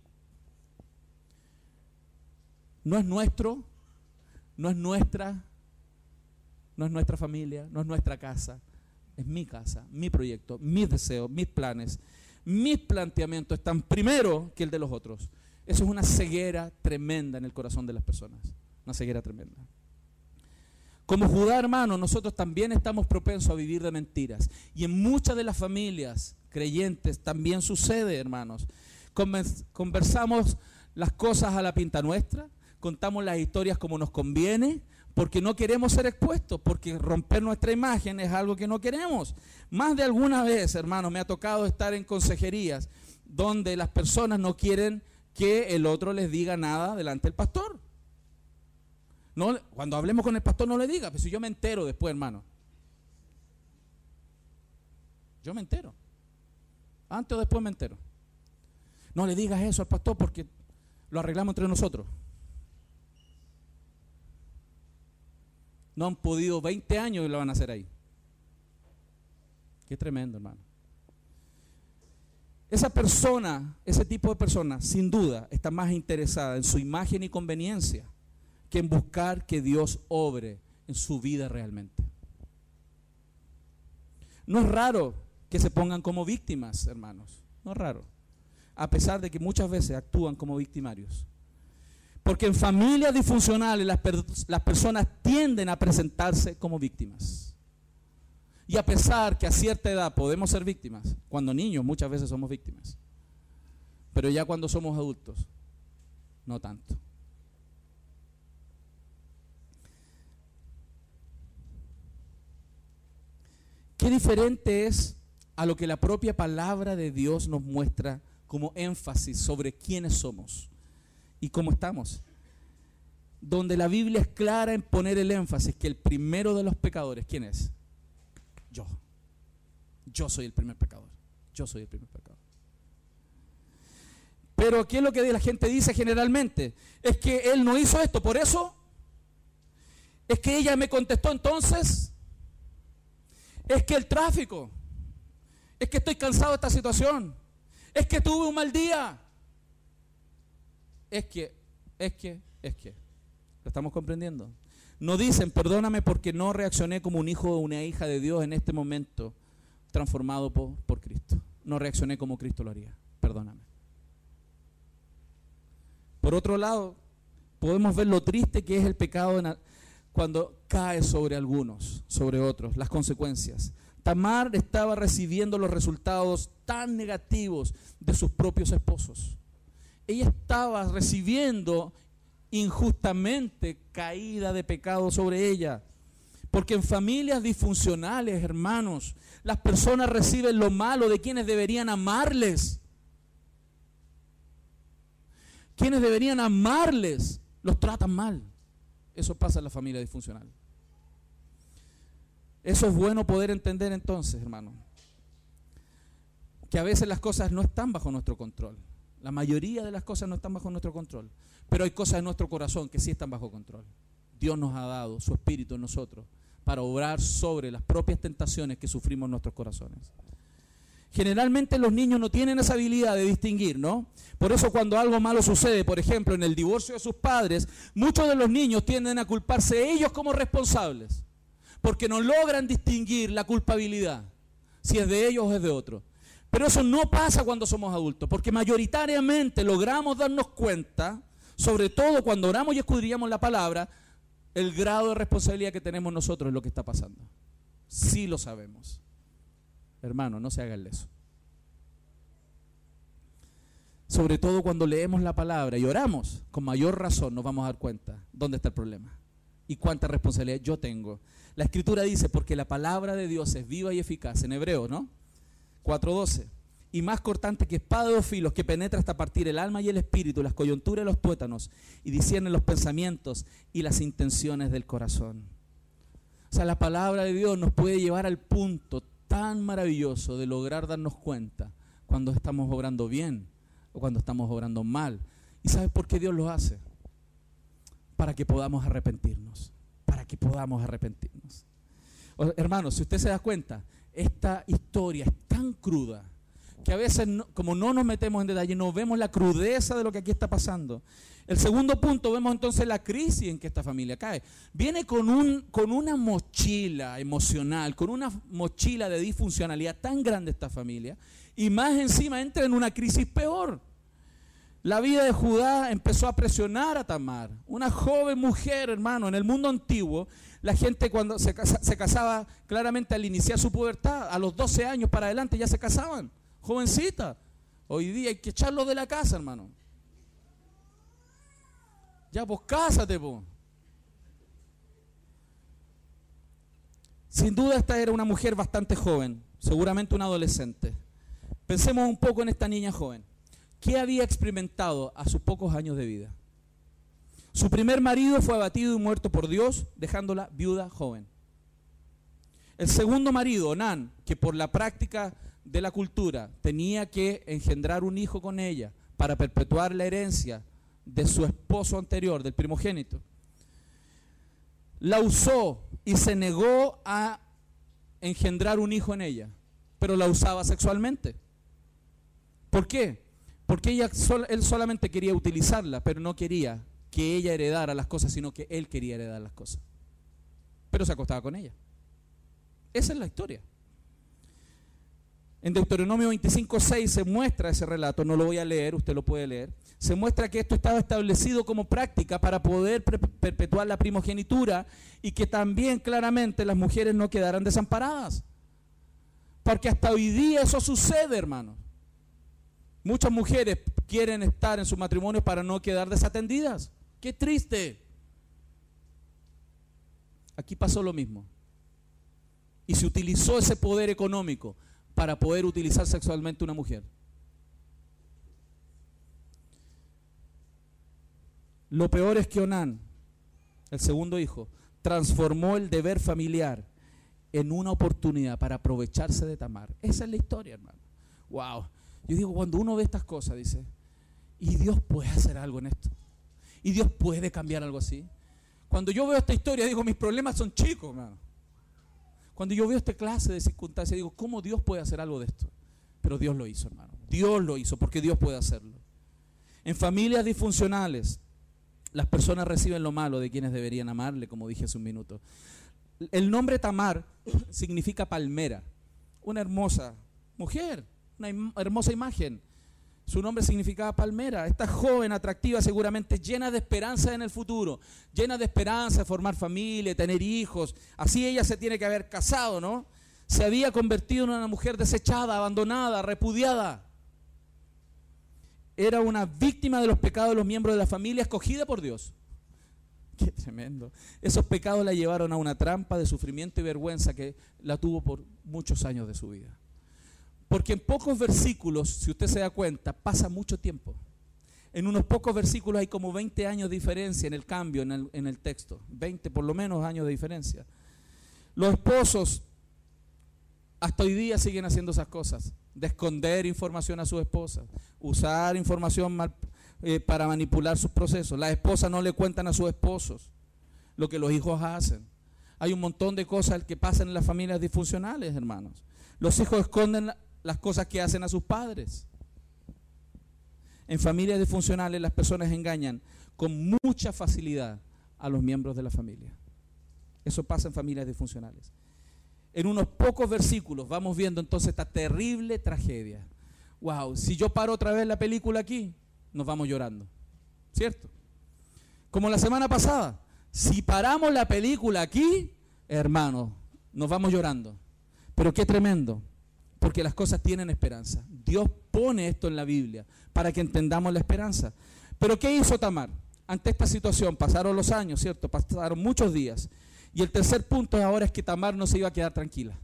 No es nuestro, no es nuestra familia, no es nuestra casa. Es mi casa, mi proyecto, mis deseos, mis planes, mis planteamientos están primero que el de los otros. Eso es una ceguera tremenda en el corazón de las personas, una ceguera tremenda. Como Judá, hermano, nosotros también estamos propensos a vivir de mentiras. Y en muchas de las familias creyentes también sucede, hermanos. Conversamos las cosas a la pinta nuestra, contamos las historias como nos conviene, porque no queremos ser expuestos, porque romper nuestra imagen es algo que no queremos. Más de alguna vez, hermano, me ha tocado estar en consejerías donde las personas no quieren que el otro les diga nada delante del pastor. No, cuando hablemos con el pastor no le diga, pues si yo me entero después, hermano. Yo me entero. Antes o después me entero. No le digas eso al pastor porque lo arreglamos entre nosotros. No han podido 20 años y lo van a hacer ahí. Qué tremendo, hermano. Esa persona, ese tipo de persona, sin duda, está más interesada en su imagen y conveniencia que en buscar que Dios obre en su vida realmente. No es raro que se pongan como víctimas, hermanos. No es raro. A pesar de que muchas veces actúan como victimarios. Porque en familias disfuncionales las personas tienden a presentarse como víctimas. Y a pesar que a cierta edad podemos ser víctimas, cuando niños muchas veces somos víctimas. Pero ya cuando somos adultos, no tanto. Qué diferente es a lo que la propia palabra de Dios nos muestra como énfasis sobre quiénes somos y cómo estamos. Donde la Biblia es clara en poner el énfasis que el primero de los pecadores, ¿quién es? Yo. Yo soy el primer pecador. Yo soy el primer pecador. Pero ¿qué es lo que la gente dice generalmente? Es que él no hizo esto, por eso. Es que ella me contestó entonces. Es que el tráfico. Es que estoy cansado de esta situación. Es que tuve un mal día. Es que. ¿Lo estamos comprendiendo? No dicen, perdóname porque no reaccioné como un hijo o una hija de Dios en este momento transformado por Cristo. No reaccioné como Cristo lo haría. Perdóname. Por otro lado, podemos ver lo triste que es el pecado cuando cae sobre algunos, sobre otros, las consecuencias. Tamar estaba recibiendo los resultados tan negativos de sus propios esposos. Ella estaba recibiendo injustamente caída de pecado sobre ella. Porque en familias disfuncionales, hermanos, las personas reciben lo malo de quienes deberían amarles. Quienes deberían amarles, los tratan mal. Eso pasa en la familia disfuncional. Eso es bueno poder entender entonces, hermano, que a veces las cosas no están bajo nuestro control. La mayoría de las cosas no están bajo nuestro control, pero hay cosas en nuestro corazón que sí están bajo control. Dios nos ha dado su Espíritu en nosotros para obrar sobre las propias tentaciones que sufrimos en nuestros corazones. Generalmente los niños no tienen esa habilidad de distinguir, ¿no? Por eso cuando algo malo sucede, por ejemplo, en el divorcio de sus padres, muchos de los niños tienden a culparse ellos como responsables, porque no logran distinguir la culpabilidad, si es de ellos o es de otros. Pero eso no pasa cuando somos adultos, porque mayoritariamente logramos darnos cuenta, sobre todo cuando oramos y escudriñamos la palabra, el grado de responsabilidad que tenemos nosotros en lo que está pasando. Sí lo sabemos. Hermano, no se hagan eso. Sobre todo cuando leemos la palabra y oramos, con mayor razón nos vamos a dar cuenta dónde está el problema y cuánta responsabilidad yo tengo. La Escritura dice, porque la palabra de Dios es viva y eficaz, en Hebreos, ¿no? 4:12, y más cortante que espada de dos filos, que penetra hasta partir el alma y el espíritu, las coyunturas y los tuétanos, y discierne los pensamientos y las intenciones del corazón. O sea, la palabra de Dios nos puede llevar al punto tan maravilloso de lograr darnos cuenta cuando estamos obrando bien o cuando estamos obrando mal. ¿Y sabes por qué Dios lo hace? Para que podamos arrepentirnos. Para que podamos arrepentirnos. Hermanos, si usted se da cuenta, esta historia es tan cruda que a veces, como no nos metemos en detalle, no vemos la crudeza de lo que aquí está pasando. El segundo punto, vemos entonces la crisis en que esta familia cae. Viene con una mochila emocional, con una mochila de disfuncionalidad tan grande esta familia, y más encima entra en una crisis peor. La vida de Judá empezó a presionar a Tamar, una joven mujer, hermano. En el mundo antiguo, la gente cuando se casaba, claramente al iniciar su pubertad, a los 12 años para adelante ya se casaban, jovencita. Hoy día hay que echarlos de la casa, hermano. Ya, pues cásate, pues. Sin duda esta era una mujer bastante joven, seguramente una adolescente. Pensemos un poco en esta niña joven. ¿Qué había experimentado a sus pocos años de vida? Su primer marido fue abatido y muerto por Dios, dejándola viuda joven. El segundo marido, Onán, que por la práctica de la cultura tenía que engendrar un hijo con ella para perpetuar la herencia de su esposo anterior, del primogénito, la usó y se negó a engendrar un hijo en ella, pero la usaba sexualmente. ¿Por qué? Porque él solamente quería utilizarla, pero no quería que ella heredara las cosas, sino que él quería heredar las cosas. Pero se acostaba con ella. Esa es la historia. En Deuteronomio 25:6 se muestra ese relato, no lo voy a leer, usted lo puede leer. Se muestra que esto estaba establecido como práctica para poder perpetuar la primogenitura y que también claramente las mujeres no quedaran desamparadas. Porque hasta hoy día eso sucede, hermanos. Muchas mujeres quieren estar en su matrimonio para no quedar desatendidas. ¡Qué triste! Aquí pasó lo mismo. Y se utilizó ese poder económico para poder utilizar sexualmente una mujer. Lo peor es que Onán, el segundo hijo, transformó el deber familiar en una oportunidad para aprovecharse de Tamar. Esa es la historia, hermano. Wow. Yo digo, cuando uno ve estas cosas, dice, ¿y Dios puede hacer algo en esto? ¿Y Dios puede cambiar algo así? Cuando yo veo esta historia, digo, mis problemas son chicos, hermano. Cuando yo veo esta clase de circunstancias, digo, ¿cómo Dios puede hacer algo de esto? Pero Dios lo hizo, hermano. Dios lo hizo, porque Dios puede hacerlo. En familias disfuncionales, las personas reciben lo malo de quienes deberían amarle, como dije hace un minuto. El nombre Tamar significa palmera, una hermosa mujer, una hermosa imagen. Su nombre significaba palmera. Esta joven atractiva, seguramente llena de esperanza en el futuro, llena de esperanza de formar familia, tener hijos. Así ella se tiene que haber casado, ¿no? Se había convertido en una mujer desechada, abandonada, repudiada. Era una víctima de los pecados de los miembros de la familia escogida por Dios. Qué tremendo. Esos pecados la llevaron a una trampa de sufrimiento y vergüenza que la tuvo por muchos años de su vida. Porque en pocos versículos, si usted se da cuenta, pasa mucho tiempo. En unos pocos versículos hay como 20 años de diferencia en el cambio, en el texto. 20 por lo menos años de diferencia. Los esposos hasta hoy día siguen haciendo esas cosas. De esconder información a sus esposas. Usar información para manipular sus procesos. Las esposas no le cuentan a sus esposos lo que los hijos hacen. Hay un montón de cosas que pasan en las familias disfuncionales, hermanos. Los hijos esconden las cosas que hacen a sus padres. En familias disfuncionales las personas engañan con mucha facilidad a los miembros de la familia. Eso pasa en familias disfuncionales. En unos pocos versículos vamos viendo entonces esta terrible tragedia. Wow, si yo paro otra vez la película aquí, nos vamos llorando, ¿cierto? Como la semana pasada, si paramos la película aquí, hermano, nos vamos llorando. Pero qué tremendo, porque las cosas tienen esperanza. Dios pone esto en la Biblia para que entendamos la esperanza. Pero ¿qué hizo Tamar? Ante esta situación pasaron los años, ¿cierto? Pasaron muchos días. Y el tercer punto ahora es que Tamar no se iba a quedar tranquila.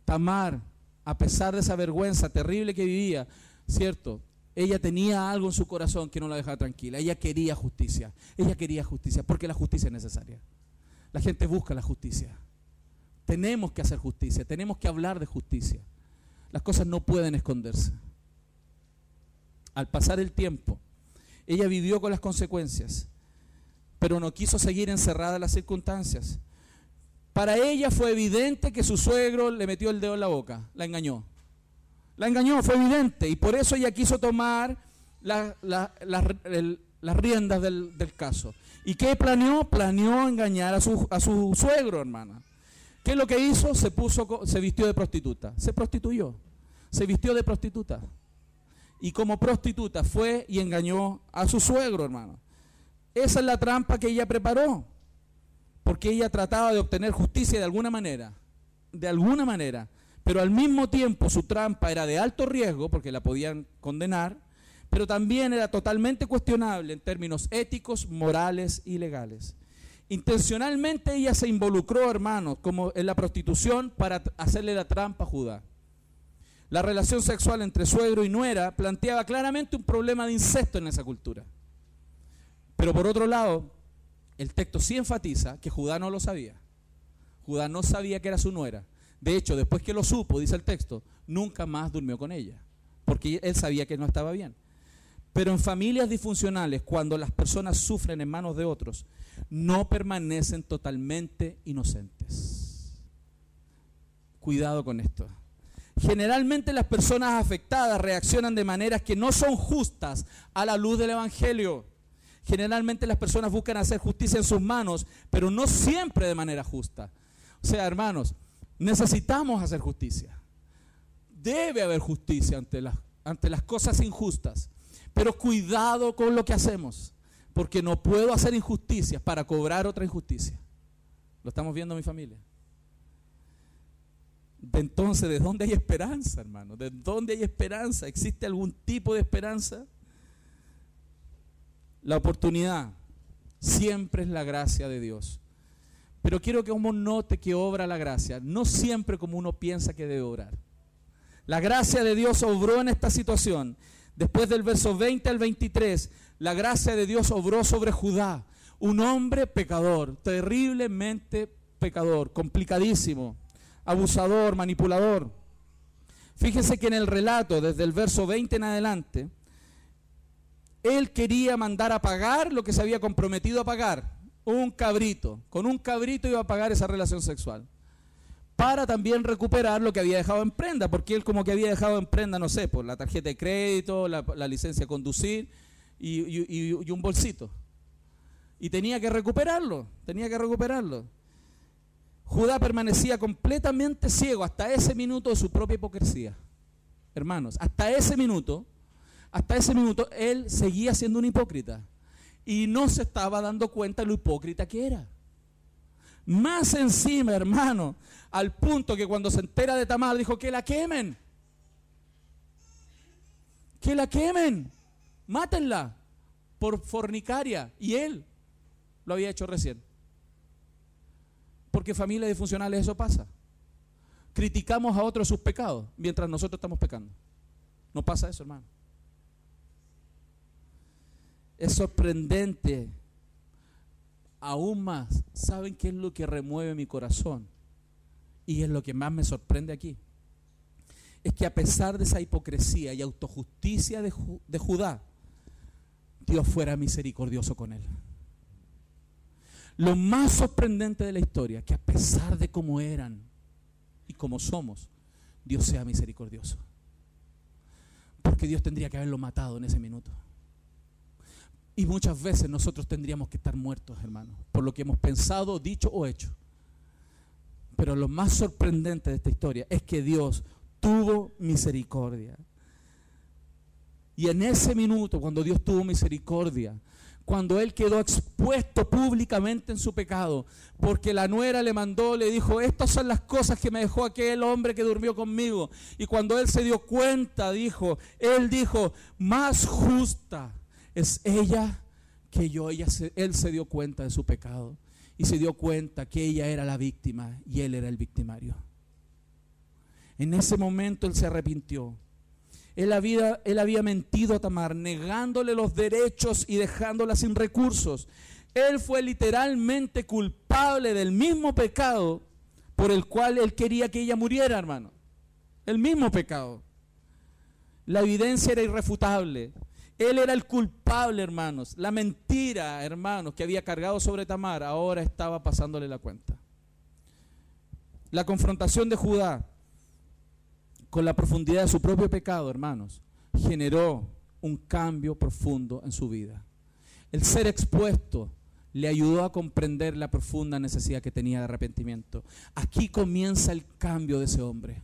Tamar, a pesar de esa vergüenza terrible que vivía, ¿cierto? Ella tenía algo en su corazón que no la dejaba tranquila. Ella quería justicia. Ella quería justicia porque la justicia es necesaria. La gente busca la justicia. Tenemos que hacer justicia, tenemos que hablar de justicia. Las cosas no pueden esconderse. Al pasar el tiempo, ella vivió con las consecuencias, pero no quiso seguir encerrada en las circunstancias. Para ella fue evidente que su suegro le metió el dedo en la boca, la engañó. La engañó, fue evidente, y por eso ella quiso tomar las riendas del caso. ¿Y qué planeó? Planeó engañar a su suegro, hermana. ¿Qué es lo que hizo? Se vistió de prostituta, se prostituyó, se vistió de prostituta. Y como prostituta fue y engañó a su suegro, hermano. Esa es la trampa que ella preparó, porque ella trataba de obtener justicia de alguna manera, pero al mismo tiempo su trampa era de alto riesgo, porque la podían condenar, pero también era totalmente cuestionable en términos éticos, morales y legales. Intencionalmente ella se involucró, hermanos, como en la prostitución para hacerle la trampa a Judá. La relación sexual entre suegro y nuera planteaba claramente un problema de incesto en esa cultura. Pero por otro lado, el texto sí enfatiza que Judá no lo sabía. Judá no sabía que era su nuera. De hecho, después que lo supo, dice el texto, nunca más durmió con ella, porque él sabía que no estaba bien. Pero en familias disfuncionales, cuando las personas sufren en manos de otros, no permanecen totalmente inocentes. Cuidado con esto. Generalmente las personas afectadas reaccionan de maneras que no son justas a la luz del Evangelio. Generalmente las personas buscan hacer justicia en sus manos, pero no siempre de manera justa. O sea, hermanos, necesitamos hacer justicia. Debe haber justicia ante las cosas injustas. Pero cuidado con lo que hacemos, porque no puedo hacer injusticias para cobrar otra injusticia. ¿Lo estamos viendo, mi familia? Entonces, ¿de dónde hay esperanza, hermano? ¿De dónde hay esperanza? ¿Existe algún tipo de esperanza? La oportunidad siempre es la gracia de Dios. Pero quiero que uno note que obra la gracia, no siempre como uno piensa que debe obrar. La gracia de Dios obró en esta situación. Después del verso 20 al 23, la gracia de Dios obró sobre Judá, un hombre pecador, terriblemente pecador, complicadísimo, abusador, manipulador. Fíjense que en el relato, desde el verso 20 en adelante, él quería mandar a pagar lo que se había comprometido a pagar, un cabrito. Con un cabrito iba a pagar esa relación sexual, para también recuperar lo que había dejado en prenda, porque él como que había dejado en prenda, no sé, por la tarjeta de crédito, la licencia de conducir y un bolsito. Y tenía que recuperarlo. Judá permanecía completamente ciego hasta ese minuto de su propia hipocresía. Hermanos, hasta ese minuto, él seguía siendo un hipócrita y no se estaba dando cuenta de lo hipócrita que era. Más encima, hermano, al punto que cuando se entera de Tamar dijo que la quemen. Que la quemen. Mátenla por fornicaria. Y él lo había hecho recién. Porque familias disfuncionales eso pasa. Criticamos a otros sus pecados mientras nosotros estamos pecando. No pasa eso, hermano. Es sorprendente. Aún más, ¿saben qué es lo que remueve mi corazón? Y es lo que más me sorprende aquí. Es que a pesar de esa hipocresía y autojusticia de Judá, Dios fuera misericordioso con él. Lo más sorprendente de la historia, que a pesar de cómo eran y cómo somos, Dios sea misericordioso. Porque Dios tendría que haberlo matado en ese minuto. Y muchas veces nosotros tendríamos que estar muertos, hermanos, por lo que hemos pensado, dicho o hecho. Pero lo más sorprendente de esta historia es que Dios tuvo misericordia. Y en ese minuto, cuando Dios tuvo misericordia, cuando él quedó expuesto públicamente en su pecado, porque la nuera le mandó, le dijo, estas son las cosas que me dejó aquel hombre que durmió conmigo. Y cuando él se dio cuenta, él dijo, más justa es ella que yo. Él se dio cuenta de su pecado y se dio cuenta que ella era la víctima y él era el victimario. En ese momento él se arrepintió. Él había mentido a Tamar, negándole los derechos y dejándola sin recursos. Él fue literalmente culpable del mismo pecado por el cual él quería que ella muriera, hermano. El mismo pecado. La evidencia era irrefutable. Él era el culpable, hermanos. La mentira, hermanos, que había cargado sobre Tamar, ahora estaba pasándole la cuenta. La confrontación de Judá con la profundidad de su propio pecado, hermanos, generó un cambio profundo en su vida. El ser expuesto le ayudó a comprender la profunda necesidad que tenía de arrepentimiento. Aquí comienza el cambio de ese hombre.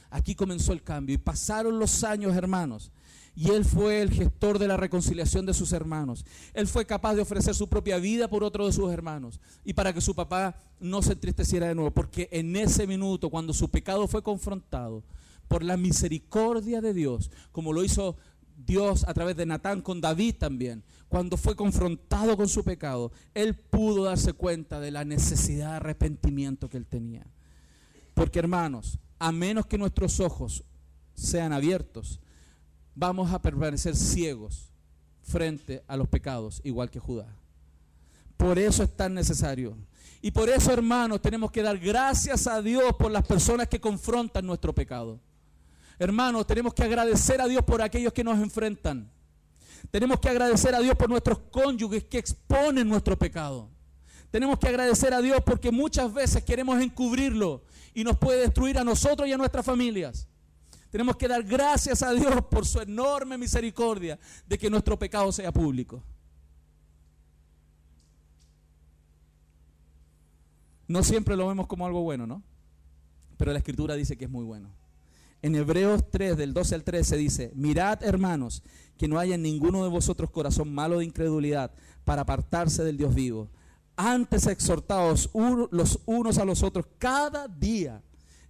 Aquí comenzó el cambio y pasaron los años, hermanos. Y él fue el gestor de la reconciliación de sus hermanos. Él fue capaz de ofrecer su propia vida por otro de sus hermanos. Y para que su papá no se entristeciera de nuevo. Porque en ese minuto, cuando su pecado fue confrontado por la misericordia de Dios, como lo hizo Dios a través de Natán con David también, cuando fue confrontado con su pecado, él pudo darse cuenta de la necesidad de arrepentimiento que él tenía. Porque, hermanos, a menos que nuestros ojos sean abiertos, vamos a permanecer ciegos frente a los pecados, igual que Judá. Por eso es tan necesario. Y por eso, hermanos, tenemos que dar gracias a Dios por las personas que confrontan nuestro pecado. Hermanos, tenemos que agradecer a Dios por aquellos que nos enfrentan. Tenemos que agradecer a Dios por nuestros cónyuges que exponen nuestro pecado. Tenemos que agradecer a Dios porque muchas veces queremos encubrirlo y nos puede destruir a nosotros y a nuestras familias. Tenemos que dar gracias a Dios por su enorme misericordia de que nuestro pecado sea público. No siempre lo vemos como algo bueno, ¿no? Pero la Escritura dice que es muy bueno. En Hebreos 3, del 12 al 13 dice: mirad, hermanos, que no haya en ninguno de vosotros corazón malo de incredulidad para apartarse del Dios vivo. Antes exhortaos los unos a los otros cada día,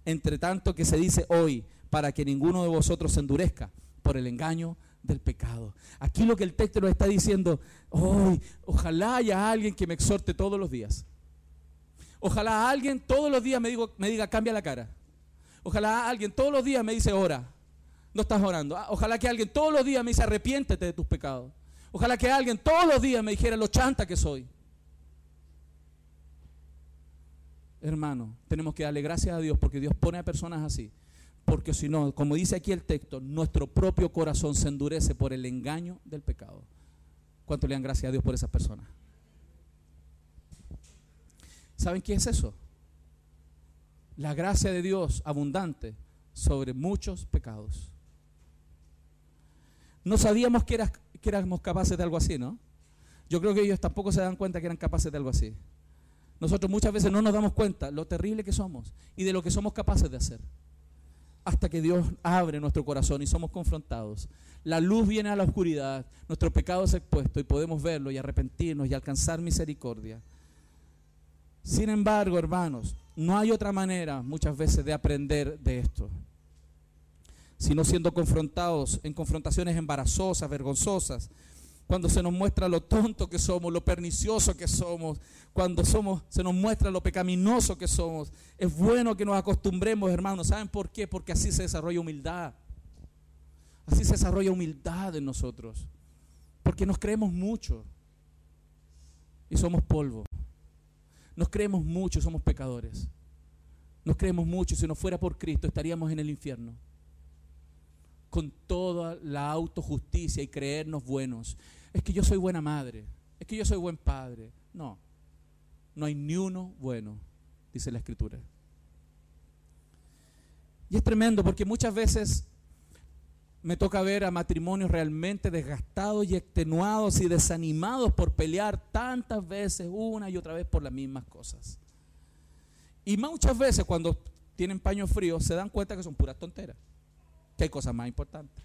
entre tanto que se dice hoy, para que ninguno de vosotros se endurezca por el engaño del pecado. Aquí lo que el texto nos está diciendo: hoy, ojalá haya alguien que me exhorte todos los días. Ojalá alguien todos los días me diga cambia la cara. Ojalá alguien todos los días me dice ora, no estás orando. Ojalá que alguien todos los días me dice arrepiéntete de tus pecados. Ojalá que alguien todos los días me dijera lo chanta que soy. Hermano, tenemos que darle gracias a Dios porque Dios pone a personas así. Porque si no, como dice aquí el texto, nuestro propio corazón se endurece por el engaño del pecado. ¿Cuánto le dan gracias a Dios por esas personas? ¿Saben qué es eso? La gracia de Dios abundante sobre muchos pecados. No sabíamos que éramos capaces de algo así, ¿no? Yo creo que ellos tampoco se dan cuenta que eran capaces de algo así. Nosotros muchas veces no nos damos cuenta lo terrible que somos y de lo que somos capaces de hacer. Hasta que Dios abre nuestro corazón y somos confrontados. La luz viene a la oscuridad, nuestro pecado es expuesto y podemos verlo y arrepentirnos y alcanzar misericordia. Sin embargo, hermanos, no hay otra manera muchas veces de aprender de esto, sino siendo confrontados en confrontaciones embarazosas, vergonzosas, cuando se nos muestra lo tonto que somos, lo pernicioso que somos, cuando se nos muestra lo pecaminoso que somos. Es bueno que nos acostumbremos, hermanos. ¿Saben por qué? Porque así se desarrolla humildad. Así se desarrolla humildad en nosotros. Porque nos creemos mucho y somos polvo. Nos creemos mucho y somos pecadores. Nos creemos mucho y si no fuera por Cristo estaríamos en el infierno. Con toda la autojusticia y creernos buenos. Es que yo soy buena madre, es que yo soy buen padre. No, no hay ni uno bueno, dice la Escritura. Y es tremendo porque muchas veces me toca ver a matrimonios realmente desgastados y extenuados y desanimados por pelear tantas veces, una y otra vez por las mismas cosas. Y muchas veces cuando tienen paños fríos se dan cuenta que son puras tonteras, que hay cosas más importantes.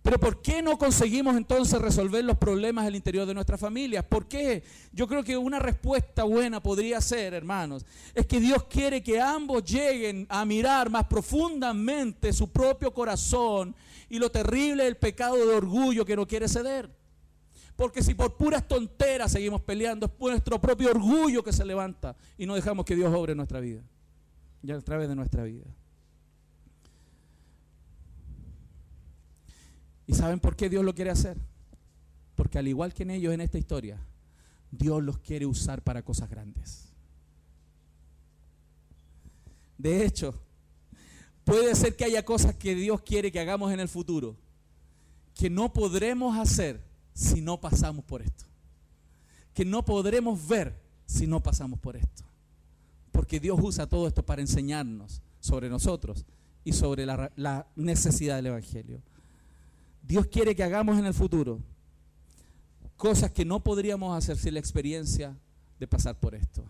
Pero ¿por qué no conseguimos entonces resolver los problemas al interior de nuestras familias? ¿Por qué? Yo creo que una respuesta buena podría ser, hermanos, es que Dios quiere que ambos lleguen a mirar más profundamente su propio corazón y lo terrible del pecado de orgullo que no quiere ceder. Porque si por puras tonteras seguimos peleando, es nuestro propio orgullo que se levanta y no dejamos que Dios obre en nuestra vida y a través de nuestra vida. ¿Y saben por qué Dios lo quiere hacer? Porque al igual que en ellos en esta historia, Dios los quiere usar para cosas grandes. De hecho, puede ser que haya cosas que Dios quiere que hagamos en el futuro que no podremos hacer si no pasamos por esto. Que no podremos ver si no pasamos por esto. Porque Dios usa todo esto para enseñarnos sobre nosotros y sobre la necesidad del Evangelio. Dios quiere que hagamos en el futuro cosas que no podríamos hacer sin la experiencia de pasar por esto.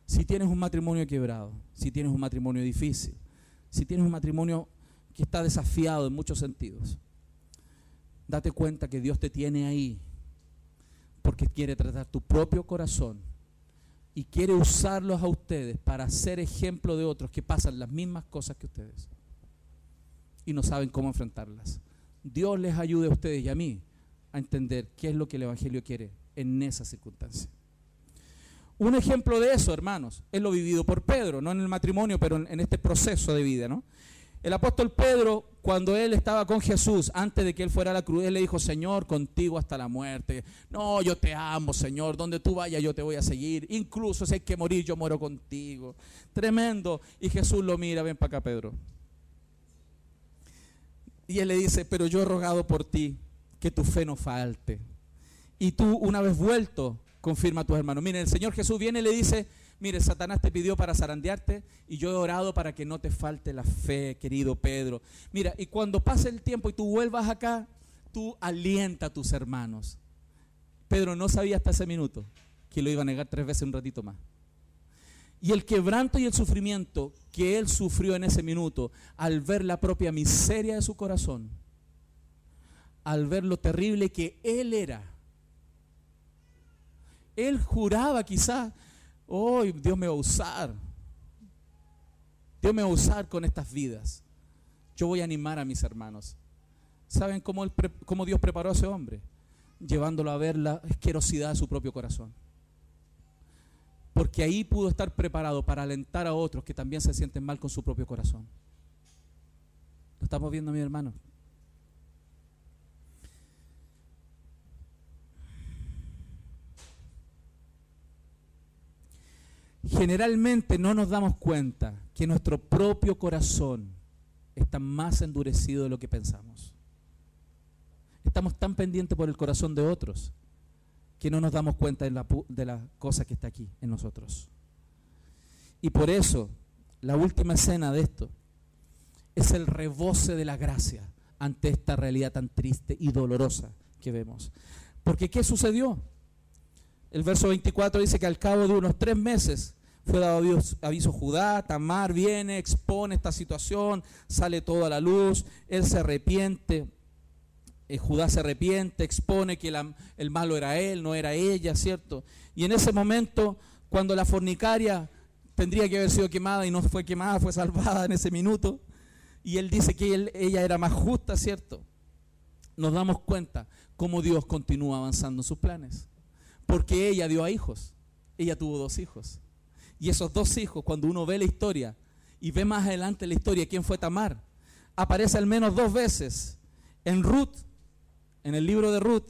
Si tienes un matrimonio quebrado, si tienes un matrimonio difícil, si tienes un matrimonio que está desafiado en muchos sentidos, date cuenta que Dios te tiene ahí porque quiere tratar tu propio corazón y quiere usarlos a ustedes para ser ejemplo de otros que pasan las mismas cosas que ustedes y no saben cómo enfrentarlas. Dios les ayude a ustedes y a mí a entender qué es lo que el Evangelio quiere en esa circunstancia. Un ejemplo de eso, hermanos, es lo vivido por Pedro, no en el matrimonio, pero en este proceso de vida, ¿no? El apóstol Pedro cuando él estaba con Jesús, antes de que él fuera a la cruz, él le dijo: Señor, contigo hasta la muerte. No, yo te amo, Señor. Donde tú vayas, yo te voy a seguir. Incluso si hay que morir, yo muero contigo. Tremendo. Y Jesús lo mira: ven para acá, Pedro. Y él le dice: pero yo he rogado por ti, que tu fe no falte. Y tú, una vez vuelto, confirma a tus hermanos. Miren, el Señor Jesús viene y le dice: mire, Satanás te pidió para zarandearte y yo he orado para que no te falte la fe, querido Pedro. Mira, y cuando pase el tiempo y tú vuelvas acá, tú alienta a tus hermanos. Pedro no sabía hasta ese minuto que lo iba a negar 3 veces un ratito más. Y el quebranto y el sufrimiento que él sufrió en ese minuto, al ver la propia miseria de su corazón, al ver lo terrible que él era, él juraba quizás: oh, Dios me va a usar. Dios me va a usar con estas vidas. Yo voy a animar a mis hermanos. ¿Saben cómo Dios preparó a ese hombre? Llevándolo a ver la asquerosidad de su propio corazón. Porque ahí pudo estar preparado para alentar a otros que también se sienten mal con su propio corazón. ¿Lo estamos viendo, mi hermano? Generalmente no nos damos cuenta que nuestro propio corazón está más endurecido de lo que pensamos. Estamos tan pendientes por el corazón de otros que no nos damos cuenta de la cosa que está aquí en nosotros. Y por eso, la última escena de esto es el reboce de la gracia ante esta realidad tan triste y dolorosa que vemos. Porque ¿qué sucedió? El verso 24 dice que al cabo de unos 3 meses fue dado aviso Judá. Tamar viene, expone esta situación, sale todo a la luz, él se arrepiente, Judá se arrepiente, expone que el malo era él, no era ella, ¿cierto? Y en ese momento, cuando la fornicaria tendría que haber sido quemada y no fue quemada, fue salvada en ese minuto, y él dice que ella era más justa, ¿cierto? Nos damos cuenta cómo Dios continúa avanzando en sus planes. Porque ella dio a hijos, ella tuvo 2 hijos. Y esos 2 hijos, cuando uno ve la historia y ve más adelante la historia, ¿quién fue Tamar? Aparece al menos 2 veces en Ruth, en el libro de Ruth,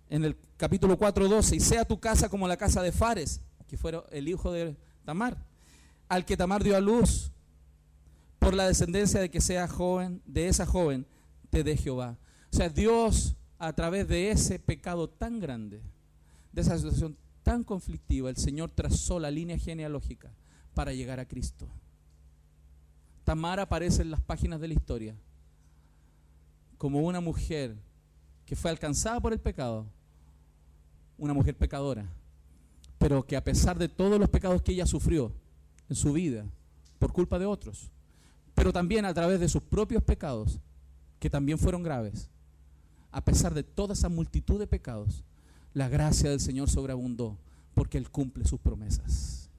en el capítulo 4:12, y sea tu casa como la casa de Fares, que fue el hijo de Tamar, al que Tamar dio a luz, por la descendencia de que sea joven, de esa joven te dé Jehová. O sea, Dios, a través de ese pecado tan grande, de esa situación tan conflictiva, el Señor trazó la línea genealógica para llegar a Cristo. Tamar aparece en las páginas de la historia como una mujer que fue alcanzada por el pecado, una mujer pecadora, pero que a pesar de todos los pecados que ella sufrió en su vida, por culpa de otros, pero también a través de sus propios pecados, que también fueron graves, a pesar de toda esa multitud de pecados, la gracia del Señor sobreabundó, porque Él cumple sus promesas.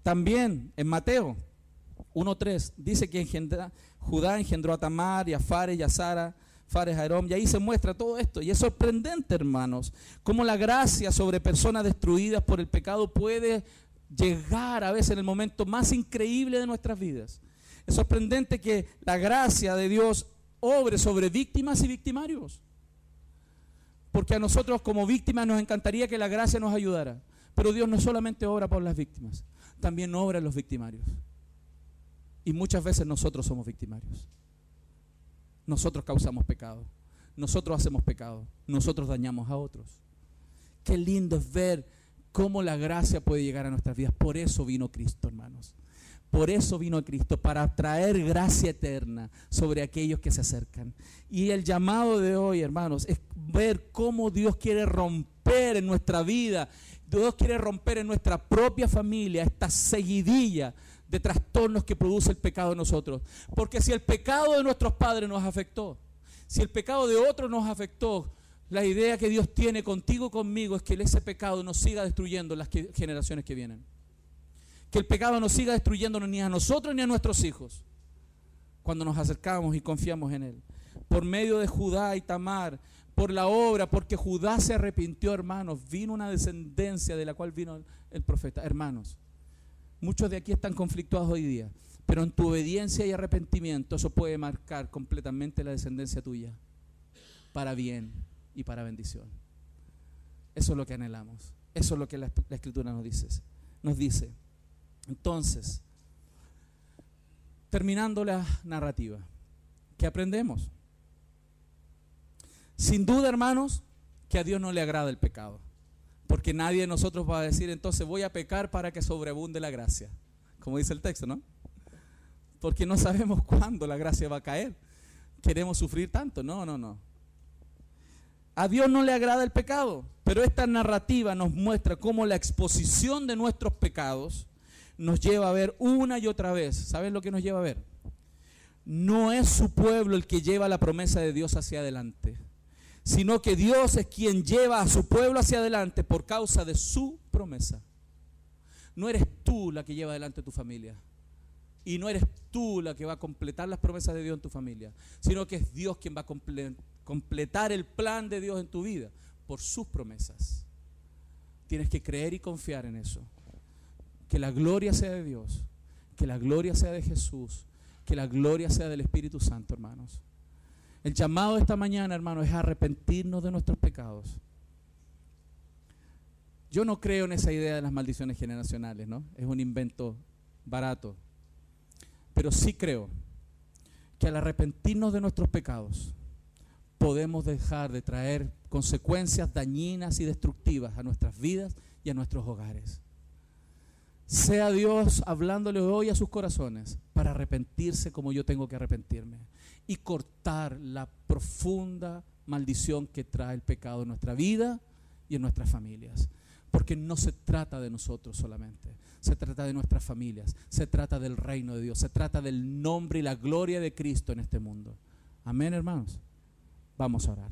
También en Mateo 1:3 dice que Judá engendró a Tamar y a Fares y a Zara, Fares a Arom, y ahí se muestra todo esto. Y es sorprendente, hermanos, cómo la gracia sobre personas destruidas por el pecado puede llegar a veces en el momento más increíble de nuestras vidas. Es sorprendente que la gracia de Dios obre sobre víctimas y victimarios. Porque a nosotros como víctimas nos encantaría que la gracia nos ayudara. Pero Dios no solamente obra por las víctimas, también obra en los victimarios. Y muchas veces nosotros somos victimarios. Nosotros causamos pecado. Nosotros hacemos pecado. Nosotros dañamos a otros. Qué lindo es ver cómo la gracia puede llegar a nuestras vidas. Por eso vino Cristo, hermanos. Por eso vino Cristo, para traer gracia eterna sobre aquellos que se acercan. Y el llamado de hoy, hermanos, es ver cómo Dios quiere romper en nuestra vida, Dios quiere romper en nuestra propia familia esta seguidilla de trastornos que produce el pecado en nosotros. Porque si el pecado de nuestros padres nos afectó, si el pecado de otros nos afectó, la idea que Dios tiene contigo, conmigo, es que ese pecado nos siga destruyendo en las generaciones que vienen. Que el pecado no siga destruyéndonos ni a nosotros ni a nuestros hijos cuando nos acercamos y confiamos en Él. Por medio de Judá y Tamar, por la obra, porque Judá se arrepintió, hermanos, vino una descendencia de la cual vino el profeta. Hermanos, Muchos de aquí están conflictuados hoy día, pero en tu obediencia y arrepentimiento eso puede marcar completamente la descendencia tuya, para bien y para bendición. Eso es lo que anhelamos. Eso es lo que la Escritura nos dice. Entonces, terminando la narrativa, ¿qué aprendemos? Sin duda, hermanos, que a Dios no le agrada el pecado, porque nadie de nosotros va a decir, entonces voy a pecar para que sobreabunde la gracia, como dice el texto, ¿no? Porque no sabemos cuándo la gracia va a caer. Queremos sufrir tanto. No. A Dios no le agrada el pecado, pero esta narrativa nos muestra cómo la exposición de nuestros pecados nos lleva a ver una y otra vez. ¿Sabes lo que nos lleva a ver? No es su pueblo el que lleva la promesa de Dios hacia adelante, sino que Dios es quien lleva a su pueblo hacia adelante por causa de su promesa. No eres tú la que lleva adelante tu familia, y no eres tú la que va a completar las promesas de Dios en tu familia, sino que es Dios quien va a completar el plan de Dios en tu vida por sus promesas. Tienes que creer y confiar en eso. Que la gloria sea de Dios, que la gloria sea de Jesús, que la gloria sea del Espíritu Santo, hermanos. El llamado de esta mañana, hermanos, es arrepentirnos de nuestros pecados. Yo no creo en esa idea de las maldiciones generacionales, ¿no? Es un invento barato. Pero sí creo que al arrepentirnos de nuestros pecados, podemos dejar de traer consecuencias dañinas y destructivas a nuestras vidas y a nuestros hogares. Sea Dios hablándole hoy a sus corazones para arrepentirse como yo tengo que arrepentirme y cortar la profunda maldición que trae el pecado en nuestra vida y en nuestras familias. Porque no se trata de nosotros solamente, se trata de nuestras familias, se trata del reino de Dios, se trata del nombre y la gloria de Cristo en este mundo. Amén, hermanos. Vamos a orar.